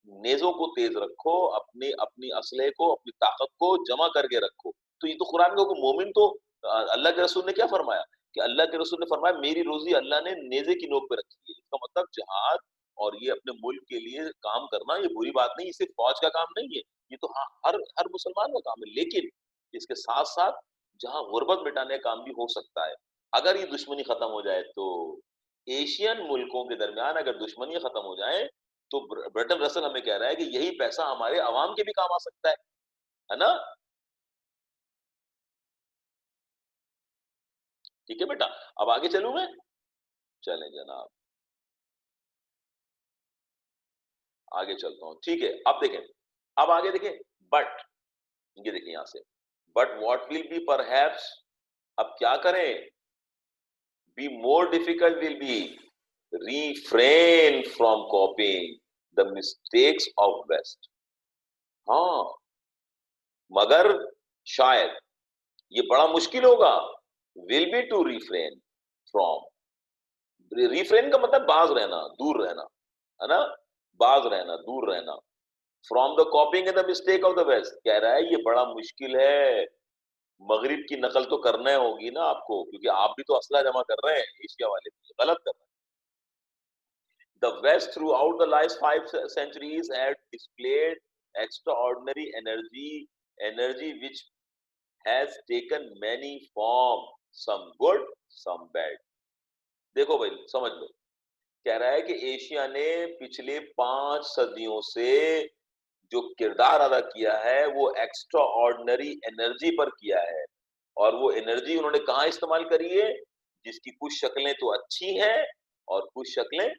नेज़ों को तेज रखो, अपनी अपनी असलहे को, अपनी ताकत को जमा करके रखो। तो ये तो कुरान का हुक्म, मोमिन तो अल्लाह के रसूल ने क्या फरमाया कि अल्लाह के रसूल ने फरमाया मेरी रोज़ी अल्लाह ने नेज़े की नोक पे रखी है। इसका मतलब जिहाद और ये अपने मुल्क के लिए काम करना ये बुरी बात नहीं, ये सिर्फ फौज का काम नहीं है। ये तो हाँ, हर मुसलमान का काम है। लेकिन इसके साथ-साथ जहाँ गुर्बत मिटाने का काम भी हो सकता है। अगर ये दुश्मनी खत्म हो जाए तो एशियन मुल्कों के दरमियान अगर दुश्मनी खत्म हो जाए तो ब्रटन रसल हमें कह रहा है कि यही पैसा हमारे अवाम के भी काम आ सकता है ना? ठीक है बेटा, अब आगे चलूँ मैं? चलें जनाब, आगे चलता हूँ, ठीक है, अब देखें, अब आगे देखें, बट, ये देखिए यहाँ से, but what will be perhaps, अब क्या करें? Be more difficult will be refrain from copying the mistakes of West. हाँ, मगर शायद ये बड़ा मुश्किल होगा, will be to refrain from, refrain का मतलब बाज रहना, दूर रहना, है ना? बाज रहना, दूर रहना, from the copying and the mistake of the West, कह रहा है ये बड़ा मुश्किल है, मगरिब की नकल तो करना होगी ना आपको, क्योंकि आप भी तो असला जमा कर रहे हैं, एशिया वाले भी गलत कर रहे हैं। The West throughout the last 5 centuries had displayed extraordinary energy which has taken many forms, some good, some bad. देखो भाई, समझ लो, कह रहा है कि एशिया ने पिछले 5 सदियों से जो किरदार अदा किया है, वो एक्स्ट्रा ऑर्डिनरी एनर्जी पर किया है। और वो एनर्जी उन्होंने कहाँ इस्तेमाल करी है? जिसकी कुछ शक्लें तो अच्छी हैं और कुछ शक्लें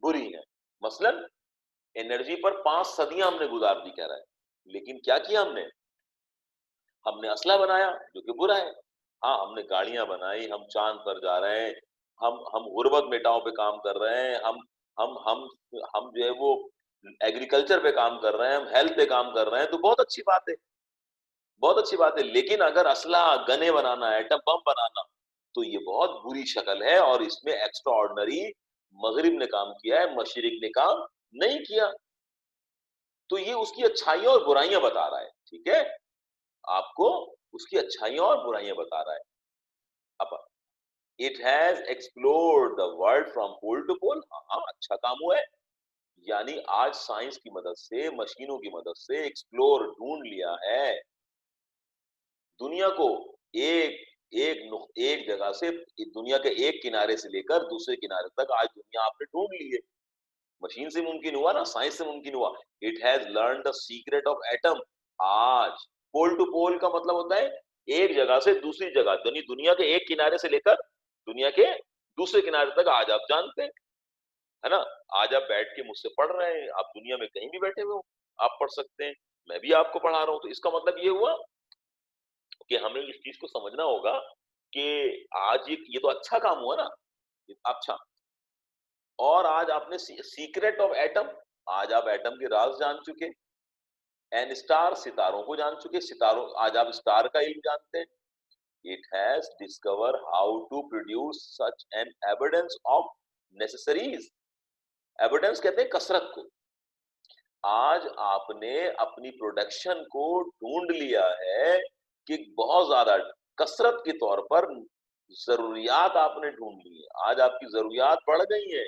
बुरी हैं। मसलन एनर्जी पर 5 सदियां हमने गुजार दी, कह रहा है, लेकिन क्या किया हमने? हमने असला बनाया जो कि बुरा है। हाँ, हमने गाड़ियां बनाई, हम चांद पर जा रहे हैं, हम गुर्बत मिटाओ पे काम कर रहे हैं, हम हम हम जो है वो एग्रीकल्चर पे काम कर रहे हैं, हम हेल्थ पे काम कर रहे हैं, तो बहुत अच्छी बात है, बहुत अच्छी बात है। लेकिन अगर असला गने बनाना, एटम बम बनाना, तो ये बहुत बुरी शक्ल है और इसमें एक्स्ट्रा ऑर्डिनरी मगरिब ने काम किया है, मशरिक ने काम नहीं किया। तो ये उसकी अच्छाइयां और बुराइयां बता रहा है, ठीक है? आपको उसकी अच्छाइयां और बुराइयां बता रहा है। अब it has explored the world from pole to pole, हाँ अच्छा काम हुआ है। यानी आज साइंस की मदद से, मशीनों की मदद से एक्सप्लोर ढूंढ लिया है दुनिया को, एक एक जगह से, दुनिया के एक किनारे से लेकर दूसरे किनारे तक आज दुनिया आपने ढूंढ ली है। मशीन से मुमकिन हुआ ना, साइंस से मुमकिन हुआ। It has learn the secret of atom. आज पोल टू पोल का मतलब होता है एक जगह से दूसरी जगह, यानी दुनिया के एक किनारे से लेकर दुनिया के दूसरे किनारे तक आज आप जानते हैं, है ना? आज आप बैठ के मुझसे पढ़ रहे हैं, आप दुनिया में कहीं भी बैठे हुए हो, आप पढ़ सकते हैं, मैं भी आपको पढ़ा रहा हूं। तो इसका मतलब ये हुआ कि हमें इस चीज को समझना होगा कि आज ये तो अच्छा काम हुआ ना, अच्छा। और आज आपने सीक्रेट ऑफ एटम, आज आप एटम के राज जान चुके, एन स्टार सितारों को जान चुके, सितारों आज आप स्टार का इल्म जानते हैं। It has discover how to produce such an evidence of necessaries, evidence कहते हैं कसरत को। आज आपने अपनी प्रोडक्शन को ढूंढ लिया है कि बहुत ज्यादा कसरत के तौर पर जरूरियात आपने ढूंढ ली है, आज आपकी जरूरियात बढ़ गई है।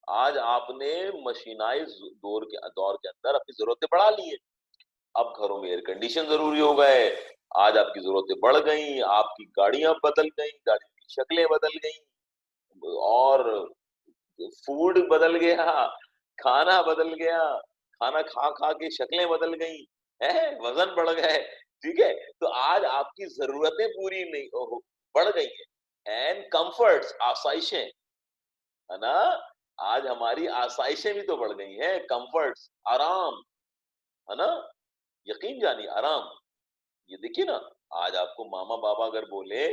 आज आपने मशीनाइज दौर के अंदर अपनी जरूरतें बढ़ा ली है। अब घरों में एयर कंडीशन जरूरी हो गए, आज आपकी जरूरतें बढ़ गई, आपकी गाड़ियां बदल गई, गाड़ियों की शक्लें बदल गई, और फूड बदल गया, खाना बदल गया, खाना खा खा के शक्लें बदल गई, है वजन बढ़ गए, ठीक है? तो आज आपकी जरूरतें पूरी नहीं बढ़ गई है। एंड कंफर्ट्स, आसाइशें, है ना? आज हमारी आसाइशें भी तो बढ़ गई हैं, कंफर्ट्स, आराम, है ना? यकीन जानिए, आराम। ये देखिए ना, आज आपको मामा बाबा अगर बोले,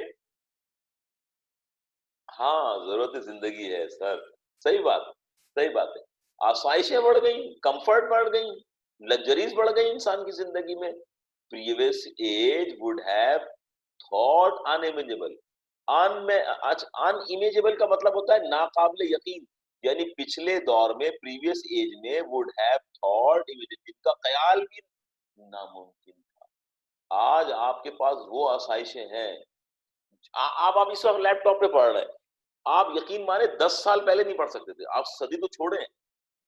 हाँ, ज़रूरत ज़िंदगी है सर, सही बात है, सही बात है। आसाइशें बढ़ गई, कम्फर्ट बढ़ गई, लग्ज़रीज़ बढ़ गई इंसान की ज़िंदगी में। Previous age would have thought unimaginable, unimaginable का मतलब होता है नाकाबिले यकीन, यानी पिछले दौर में, प्रीवियस एज में, वुड हैव थॉट इमीडिएटली, इनका ख्याल भी नामुमकिन था। आज आपके पास वो आसाइशें हैं। आप इस वक्त लैपटॉप पे पढ़ रहे हैं, आप यकीन माने 10 साल पहले नहीं पढ़ सकते थे। आप सदी तो छोड़े,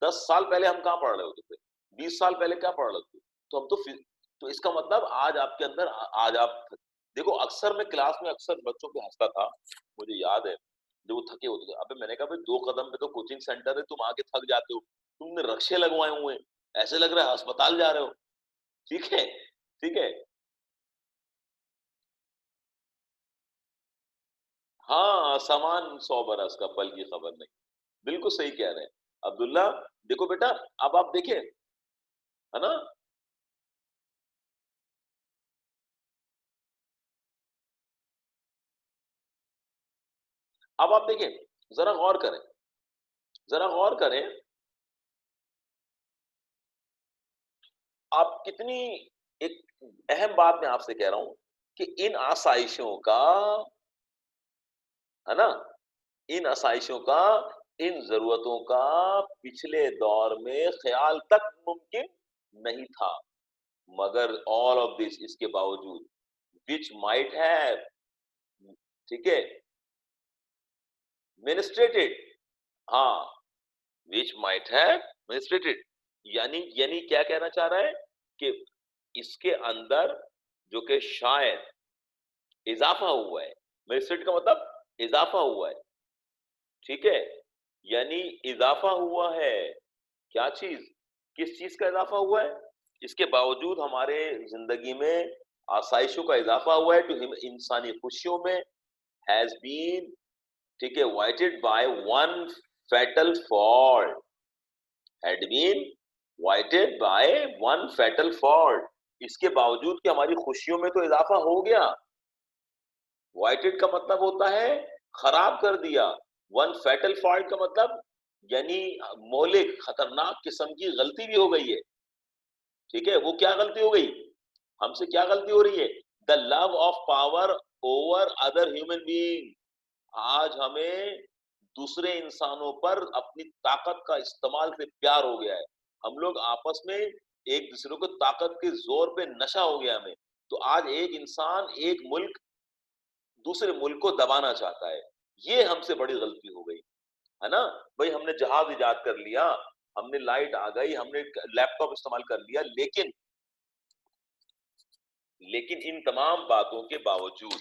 10 साल पहले हम कहाँ पढ़ रहे होते थे, 20 साल पहले क्या पढ़ रहे थे। तो हम तो तो इसका मतलब आज आपके अंदर आज आप देखो, अक्सर मैं क्लास में अक्सर बच्चों पे हंसता था। मुझे याद है जब वो थके होते थे, अबे मैंने कहा भाई 2 कदम पे तो कोचिंग सेंटर है, तुम आके थक जाते हो, तुमने रक्शे लगवाए हुए हैं, ऐसे लग रहा है अस्पताल जा रहे हो। ठीक है, ठीक है। हाँ, सामान 100 बरस का, पल की खबर नहीं। बिल्कुल सही कह रहे हैं अब्दुल्ला। देखो बेटा, अब आप देखें, है ना। अब आप देखें, जरा गौर करें, जरा गौर करें, आप कितनी एक अहम बात मैं आपसे कह रहा हूं कि इन आसाइशों का, है ना, इन आसाइशों का, इन जरूरतों का पिछले दौर में ख्याल तक मुमकिन नहीं था। मगर ऑल ऑफ दिस, इसके बावजूद, विच माइट हैव, ठीक है, मिनिस्ट्रेटेड, हाँ, विच माइट हैव मिनिस्ट्रेटेड, यानी क्या कहना चाह रहा है कि इसके अंदर जो कि शायद इजाफा हुआ है। मिनिस्ट्रेट का मतलब इजाफा हुआ है, ठीक है, यानी इजाफा हुआ है। क्या चीज, किस चीज का इजाफा हुआ है। इसके बावजूद हमारे जिंदगी में आसाइशों का इजाफा हुआ है, तो इंसानी खुशियों में हैज बीन, ठीक है, vitiated by one fatal fault, had been vitiated by one fatal fault. इसके बावजूद कि हमारी खुशियों में तो इजाफा हो गया, वाइटेड का मतलब होता है खराब कर दिया, वन फैटल फॉल्ट का मतलब यानी मौलिक खतरनाक किस्म की गलती भी हो गई है। ठीक है, वो क्या गलती हो गई, हमसे क्या गलती हो रही है, the love of power over other human being. आज हमें दूसरे इंसानों पर अपनी ताकत का इस्तेमाल से प्यार हो गया है। हम लोग आपस में एक दूसरे को ताकत के जोर पे नशा हो गया हमें। तो आज एक इंसान, एक मुल्क दूसरे मुल्क को दबाना चाहता है। ये हमसे बड़ी गलती हो गई, है ना। भाई हमने जहाज इजाद कर लिया, हमने लाइट आ गई, हमने लैपटॉप इस्तेमाल कर लिया, लेकिन इन तमाम बातों के बावजूद,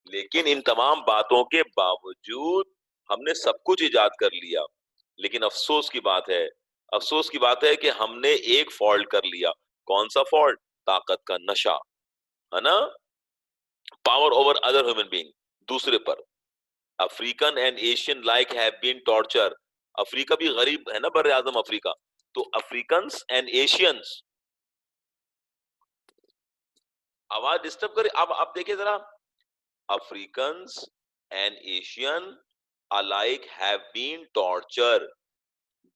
लेकिन इन तमाम बातों के बावजूद हमने सब कुछ इजाद कर लिया। लेकिन अफसोस की बात है, अफसोस की बात है कि हमने एक फॉल्ट कर लिया। कौन सा फॉल्ट, ताकत का नशा, है ना, power over other human being, दूसरे पर। African and Asian like have been torture. Africa भी गरीब है ना, बर आजम अफ्रीका। तो अफ्रीकन एंड एशियंस, आवाज डिस्टर्ब करे। अब आप देखिए जरा, Africans and Asian alike have been torture.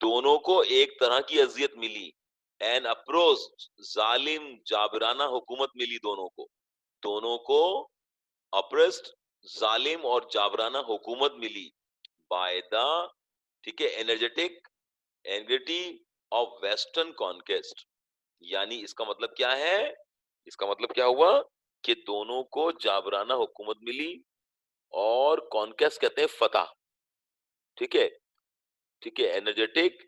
दोनों को एक तरह की अजियत मिली, एंड अप्रोच, जालिम जाबराना हुकूमत मिली दोनों को। दोनों को अप्रेस्ड, जालिम और जाबराना हुकूमत मिली बाय द, ठीक है, एनर्जेटिक एंग्रिटी ऑफ वेस्टर्न कॉन्केस्ट। यानी इसका मतलब क्या है, इसका मतलब क्या हुआ कि दोनों को जाबराना हुकूमत मिली, और कॉन्केस्ट कहते हैं फतह, ठीक है, ठीक है, एनर्जेटिक,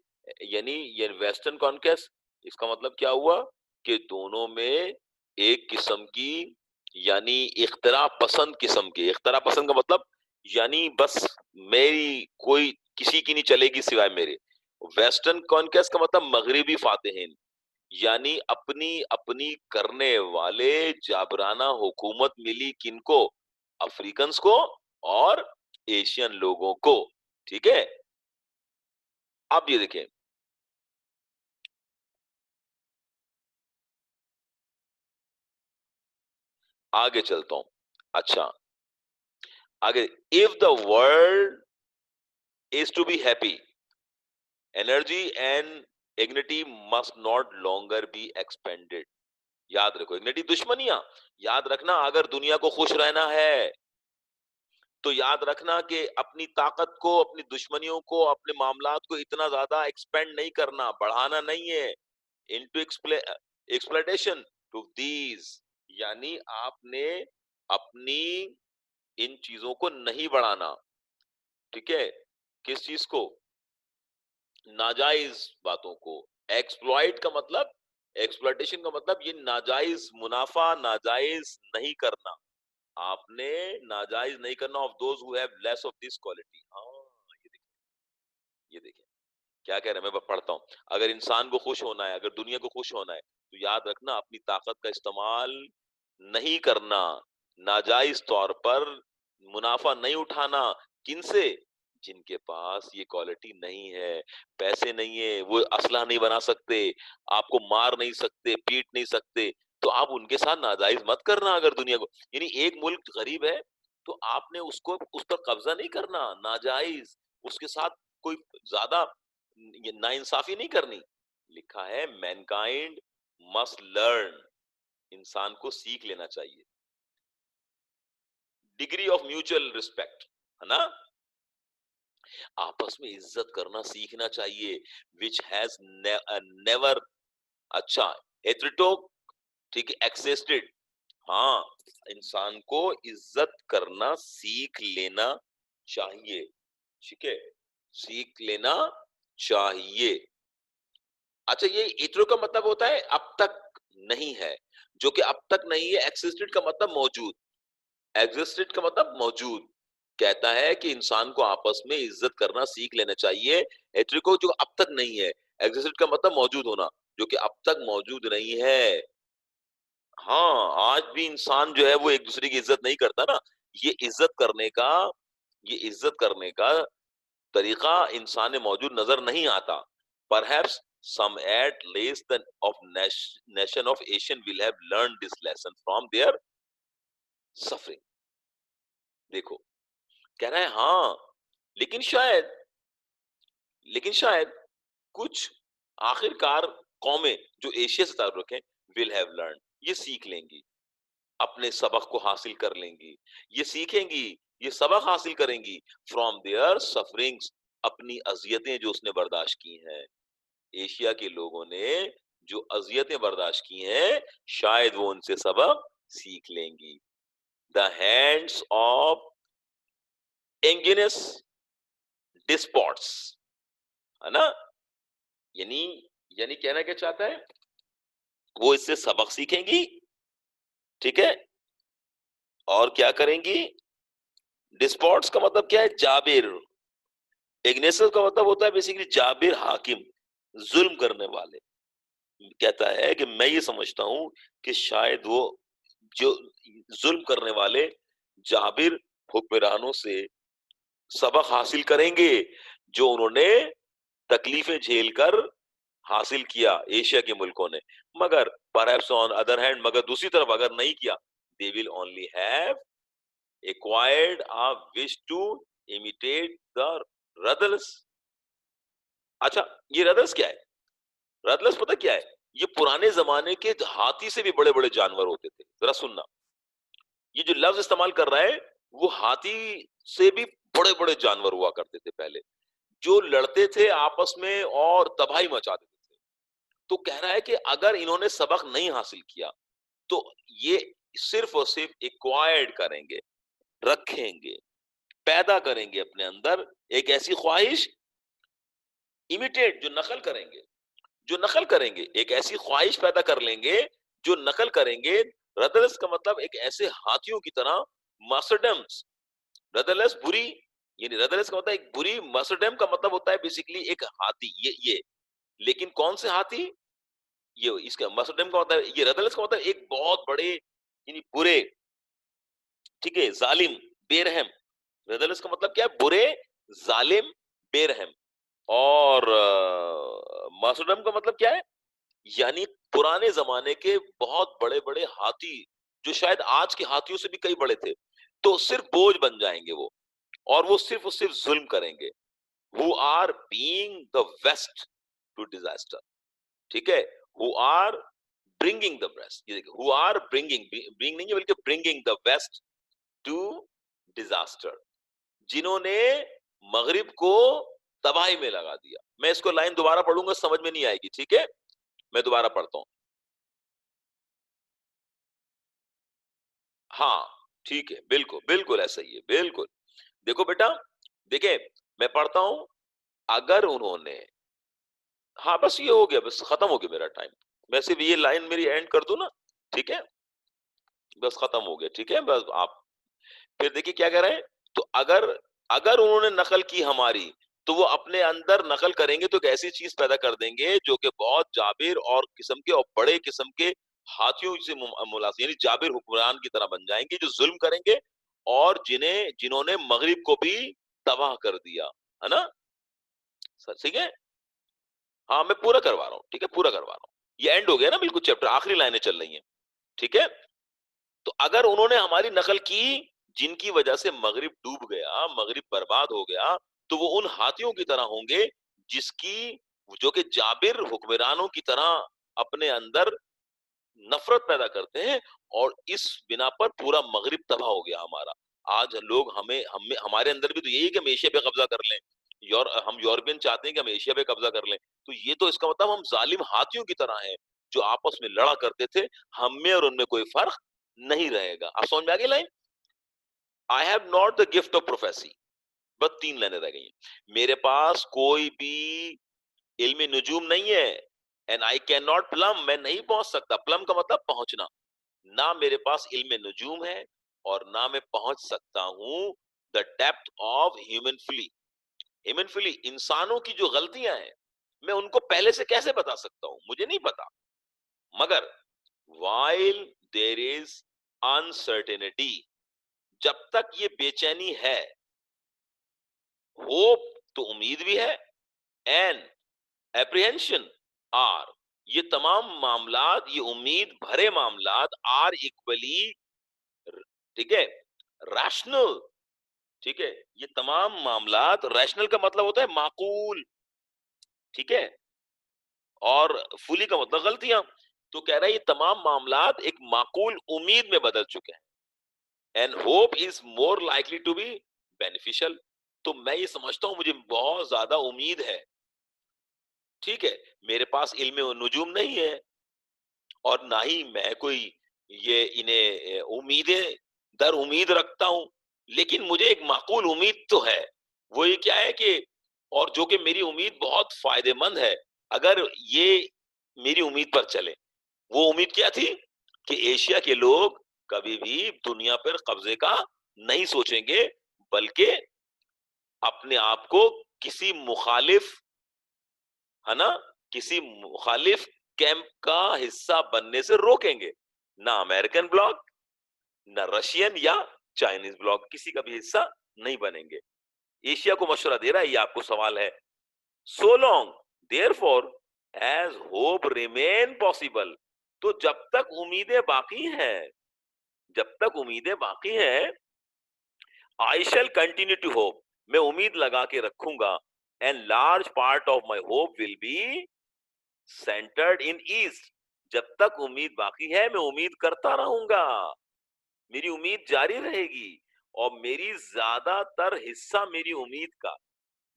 यानी ये वेस्टर्न कॉन्केस्ट। इसका मतलब क्या हुआ कि दोनों में एक किस्म की, यानी इख्तरा पसंद किस्म की, इख्तरा पसंद का मतलब यानी बस मेरी कोई किसी की नहीं चलेगी सिवाय मेरे। वेस्टर्न कॉन्केस्ट का मतलब मगरिबी फातेहीन, यानी अपनी अपनी करने वाले जाबराना हुकूमत मिली किनको, अफ्रीकन्स को और एशियन लोगों को। ठीक है, अब ये देखें, आगे चलता हूं। अच्छा, आगे, if the world is to be happy, energy and dignity must not longer be expended. याद रखो, इग्निटी दुश्मनियां, याद रखना, अगर दुनिया को खुश रहना है, तो याद रखना कि अपनी ताकत को, अपनी दुश्मनियों को, अपने मामलात को इतना ज्यादा एक्सपेंड नहीं करना, बढ़ाना नहीं है। इनटू एक्सप्लॉइटेशन टू दीज, यानी आपने अपनी इन चीजों को नहीं बढ़ाना। ठीक है, किस चीज को? नाजायज बातों को। एक्सप्लॉइट का मतलब, एक्सप्लॉइटेशन का मतलब ये नाजायज मुनाफा, नाजायज नहीं करना। आपने नाजायज नहीं करना of those who have less of this quality. हाँ, ये देखिए, ये देखिए क्या कह रहे हैं, मैं पढ़ता हूं। अगर इंसान को खुश होना है, अगर दुनिया को खुश होना है, तो याद रखना अपनी ताकत का इस्तेमाल नहीं करना, नाजायज तौर पर मुनाफा नहीं उठाना। किनसे? जिनके पास ये क्वालिटी नहीं है, पैसे नहीं है, वो असला नहीं बना सकते, आपको मार नहीं सकते, पीट नहीं सकते, तो आप उनके साथ नाजायज मत करना। अगर दुनिया को, यानी एक मुल्क गरीब है, तो आपने उसको उस पर कब्जा नहीं करना नाजायज, उसके साथ कोई ज्यादा ये नाइंसाफी नहीं करनी। लिखा है मैनकाइंड मस्ट लर्न, इंसान को सीख लेना चाहिए। डिग्री ऑफ म्यूचुअल रिस्पेक्ट, है ना, आपस में इज्जत करना सीखना चाहिए। विच हैज नेवर, अच्छा, हेट्रिटो, ठीक है, एक्सिस्टेड। हाँ, इंसान को इज्जत करना सीख लेना चाहिए। ठीक है, सीख लेना चाहिए। अच्छा, ये इत्रो का मतलब होता है अब तक नहीं है, जो कि अब तक नहीं है। एक्सिस्टेड का मतलब मौजूद, एग्जिस्टेड का मतलब मौजूद। कहता है कि इंसान को आपस में इज्जत करना सीख लेना चाहिए। एट्रिको जो अब तक नहीं है, एग्जिस्टेड का मतलब मौजूद होना, जो कि अब तक मौजूद नहीं है। हाँ, आज भी इंसान जो है वो एक दूसरे की इज्जत नहीं करता ना। ये इज्जत करने का, ये इज्जत करने का तरीका इंसान में मौजूद नजर नहीं आता। Perhaps some at least the of nation of Asian will have learned this lesson from their suffering। देखो, कह रहा है हाँ, लेकिन शायद, लेकिन शायद कुछ आखिरकार कौमें जो एशिया से ताल्लुक रखें, विल हैव लर्न, ये सीख लेंगी, अपने सबक को हासिल कर लेंगी, ये सीखेंगी, ये सबक हासिल करेंगी फ्रॉम देयर सफरिंग्स, अपनी अजियतें जो उसने बर्दाश्त की हैं। एशिया के लोगों ने जो अजियतें बर्दाश्त की हैं, शायद वो उनसे सबक सीख लेंगी। द हैंड्स ऑफ एंगिनस डिस्पॉट्स, है ना, यानी, यानी कहना क्या चाहता है, वो इससे सबक सीखेंगी। ठीक है, और क्या करेंगी? डिस्पॉट्स का मतलब क्या है? जाबिर। इग्नेसस का मतलब होता है बेसिकली जाबिर, हाकिम, जुल्म करने वाले। कहता है कि मैं ये समझता हूं कि शायद वो जो जुल्म करने वाले जाबिर हुक्मरानों से सबक हासिल करेंगे, जो उन्होंने तकलीफें झेलकर हासिल किया एशिया के मुल्कों ने। मगर परहैप्स ऑन अदर हैंड, मगर दूसरी तरफ अगर नहीं किया, they will only have acquired a wish to imitate the riddles. अच्छा, ये रदल्स क्या है? रदल्स पता क्या है? ये पुराने जमाने के हाथी से भी बड़े बड़े जानवर होते थे। जरा सुनना, ये जो लफ्ज इस्तेमाल कर रहा है, वो हाथी से भी बड़े बड़े जानवर हुआ करते थे पहले, जो लड़ते थे आपस में और तबाही मचा देते थे। तो कह रहा है कि अगर इन्होंने सबक नहीं हासिल किया, तो ये सिर्फ और सिर्फ एक्वायर्ड करेंगे, रखेंगे, पैदा करेंगे अपने अंदर एक ऐसी ख्वाहिश, इमिटेट जो नकल करेंगे, जो नकल करेंगे, एक ऐसी ख्वाहिश पैदा कर लेंगे जो नकल करेंगे। रदलस का मतलब एक ऐसे हाथियों की तरह, मास्टरडम्स, रदलस बुरी, यानी रदलस का मतलब एक बुरी, मास्टरडम का मतलब होता है बेसिकली एक हाथी, ये लेकिन कौन से हाथी? ये इसका मास्टरडम का मतलब, ये रदलस का मतलब एक बहुत बड़े, यानी बुरे, ठीक है, जालिम, बेरहम। रदलस का मतलब क्या है? बुरे, जालिम, बेरहम। और मासुडम का मतलब क्या है? यानी पुराने जमाने के बहुत बड़े बड़े हाथी, जो शायद आज के हाथियों से भी कई बड़े थे, तो सिर्फ बोझ बन जाएंगे वो, और वो सिर्फ जुल्म करेंगे। Who are being the West to disaster. ठीक है, who are bringing the best, ये देखिए, हु आर ब्रिंगिंग, ब्रिंग नहीं है बल्कि bringing the West to disaster. जिन्होंने मगरिब को तबाही में लगा दिया। मैं इसको लाइन दोबारा पढ़ूंगा, समझ में नहीं आएगी, ठीक है? मैं दोबारा पढ़ता हूं। हाँ, ठीक है, बिल्कुल बिल्कुल ऐसा ही है, बिल्कुल। देखो बेटा, देखिए, मैं पढ़ता हूं। अगर उन्होंने, हाँ बस ये हो गया, बस खत्म हो गया मेरा टाइम। मैं सिर्फ ये लाइन मेरी एंड कर दूं ना, ठीक है? बस खत्म हो गया, ठीक है? बस आप फिर देखिए क्या कह रहे हैं। तो अगर अगर उन्होंने नकल की हमारी, तो वो अपने अंदर नकल करेंगे तो एक ऐसी चीज पैदा कर देंगे जो कि बहुत जाबिर और किस्म के और बड़े किस्म के हाथियों से मुलास, यानी जाबिर हुक्मरान की तरह बन जाएंगे जो जुल्म करेंगे और जिन्होंने मगरिब को भी तबाह कर दिया, है ना? सर ठीक है। हाँ मैं पूरा करवा रहा हूँ, ठीक है, पूरा करवा रहा हूँ। ये एंड हो गया ना बिल्कुल, चैप्टर आखिरी लाइनें चल रही हैं, ठीक है? तो अगर उन्होंने हमारी नकल की जिनकी वजह से मगरिब डूब गया, मगरिब बर्बाद हो गया, तो वो उन हाथियों की तरह होंगे जिसकी जो कि जाबिर हुक्मरानों की तरह अपने अंदर नफरत पैदा करते हैं, और इस बिना पर पूरा मगरिब तबाह हो गया हमारा। आज लोग हमें हमारे अंदर भी तो यही है कि हम एशिया पे कब्जा कर लें। हम यूरोपियन चाहते हैं कि हम एशिया पे कब्जा कर लें। तो ये तो इसका मतलब हम जालिम हाथियों की तरह हैं जो आपस में लड़ा करते थे। हम में और उनमें कोई फर्क नहीं रहेगा। आप समझ में आ गई line? I have not the gift of prophecy. बस 3 लाइनें रह गई हैं। मेरे पास कोई भी इल्म नुजूम नहीं है। And I can not plum, मैं नहीं पहुंच सकता। प्लम का मतलब पहुंचना। ना मेरे पास इल्म नुजूम है और ना मैं पहुंच सकता हूं the depth of human feeling. Human feeling, इंसानों की जो गलतियां हैं, मैं उनको पहले से कैसे बता सकता हूं? मुझे नहीं पता। मगर वाइल देर इज अनसर्टेनिटी, जब तक ये बेचैनी है, होप तो उम्मीद भी है, एंड एप्रीहेंशन आर, ये तमाम मामलात, ये उम्मीद भरे मामलात आर इक्वली, ठीक है, रैशनल, ठीक है, ये तमाम मामलात, रैशनल का मतलब होता है माकूल, ठीक है, और फुली का मतलब गलतियां। तो कह रहा है ये तमाम मामलात एक माकूल उम्मीद में बदल चुके हैं। And hope is more likely to be beneficial. तो मैं ये समझता हूं, मुझे बहुत ज्यादा उम्मीद है, ठीक है, मेरे पास इल्म नुजूम नहीं है और ना ही मैं कोई ये इन्हें उम्मीदें दर उम्मीद रखता हूं, लेकिन मुझे एक माकूल उम्मीद तो है। वो ये क्या है कि, और जो कि मेरी उम्मीद बहुत फायदेमंद है अगर ये मेरी उम्मीद पर चले। वो उम्मीद क्या थी कि एशिया के लोग कभी भी दुनिया पर कब्जे का नहीं सोचेंगे, बल्कि अपने आप को किसी मुखालिफ, है ना, किसी मुखालिफ कैंप का हिस्सा बनने से रोकेंगे। ना अमेरिकन ब्लॉक, ना रशियन या चाइनीज ब्लॉक, किसी का भी हिस्सा नहीं बनेंगे। एशिया को मशवरा दे रहा है, ये आपको सवाल है। So long therefore as hope remain possible, तो जब तक उम्मीदें बाकी हैं, जब तक उम्मीदें बाकी हैं, आई शैल कंटिन्यू टू होप, मैं उम्मीद लगा के रखूंगा। And large part of my hope will be centred in east, जब तक उम्मीद बाकी है मैं उम्मीद करता रहूंगा, मेरी उम्मीद जारी रहेगी। और मेरी ज्यादातर हिस्सा मेरी उम्मीद का,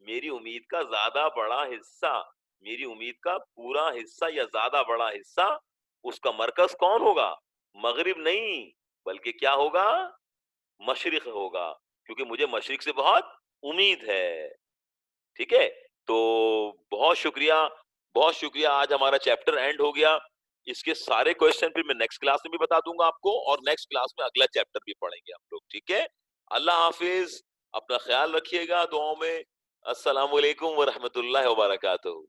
मेरी उम्मीद का ज्यादा बड़ा हिस्सा, मेरी उम्मीद का पूरा हिस्सा या ज्यादा बड़ा हिस्सा, उसका मरकज कौन होगा? मगरिब नहीं, बल्कि क्या होगा? मशरिक होगा, क्योंकि मुझे मशरिक से बहुत उम्मीद है। ठीक है? तो बहुत शुक्रिया, बहुत शुक्रिया। आज हमारा चैप्टर एंड हो गया। इसके सारे क्वेश्चन फिर मैं नेक्स्ट क्लास में भी बता दूंगा आपको, और नेक्स्ट क्लास में अगला चैप्टर भी पढ़ेंगे हम लोग, ठीक है? अल्लाह हाफिज, अपना ख्याल रखिएगा दुआओं में। अस्सलाम वालेकुम व रहमतुल्लाहि व बरकातहू।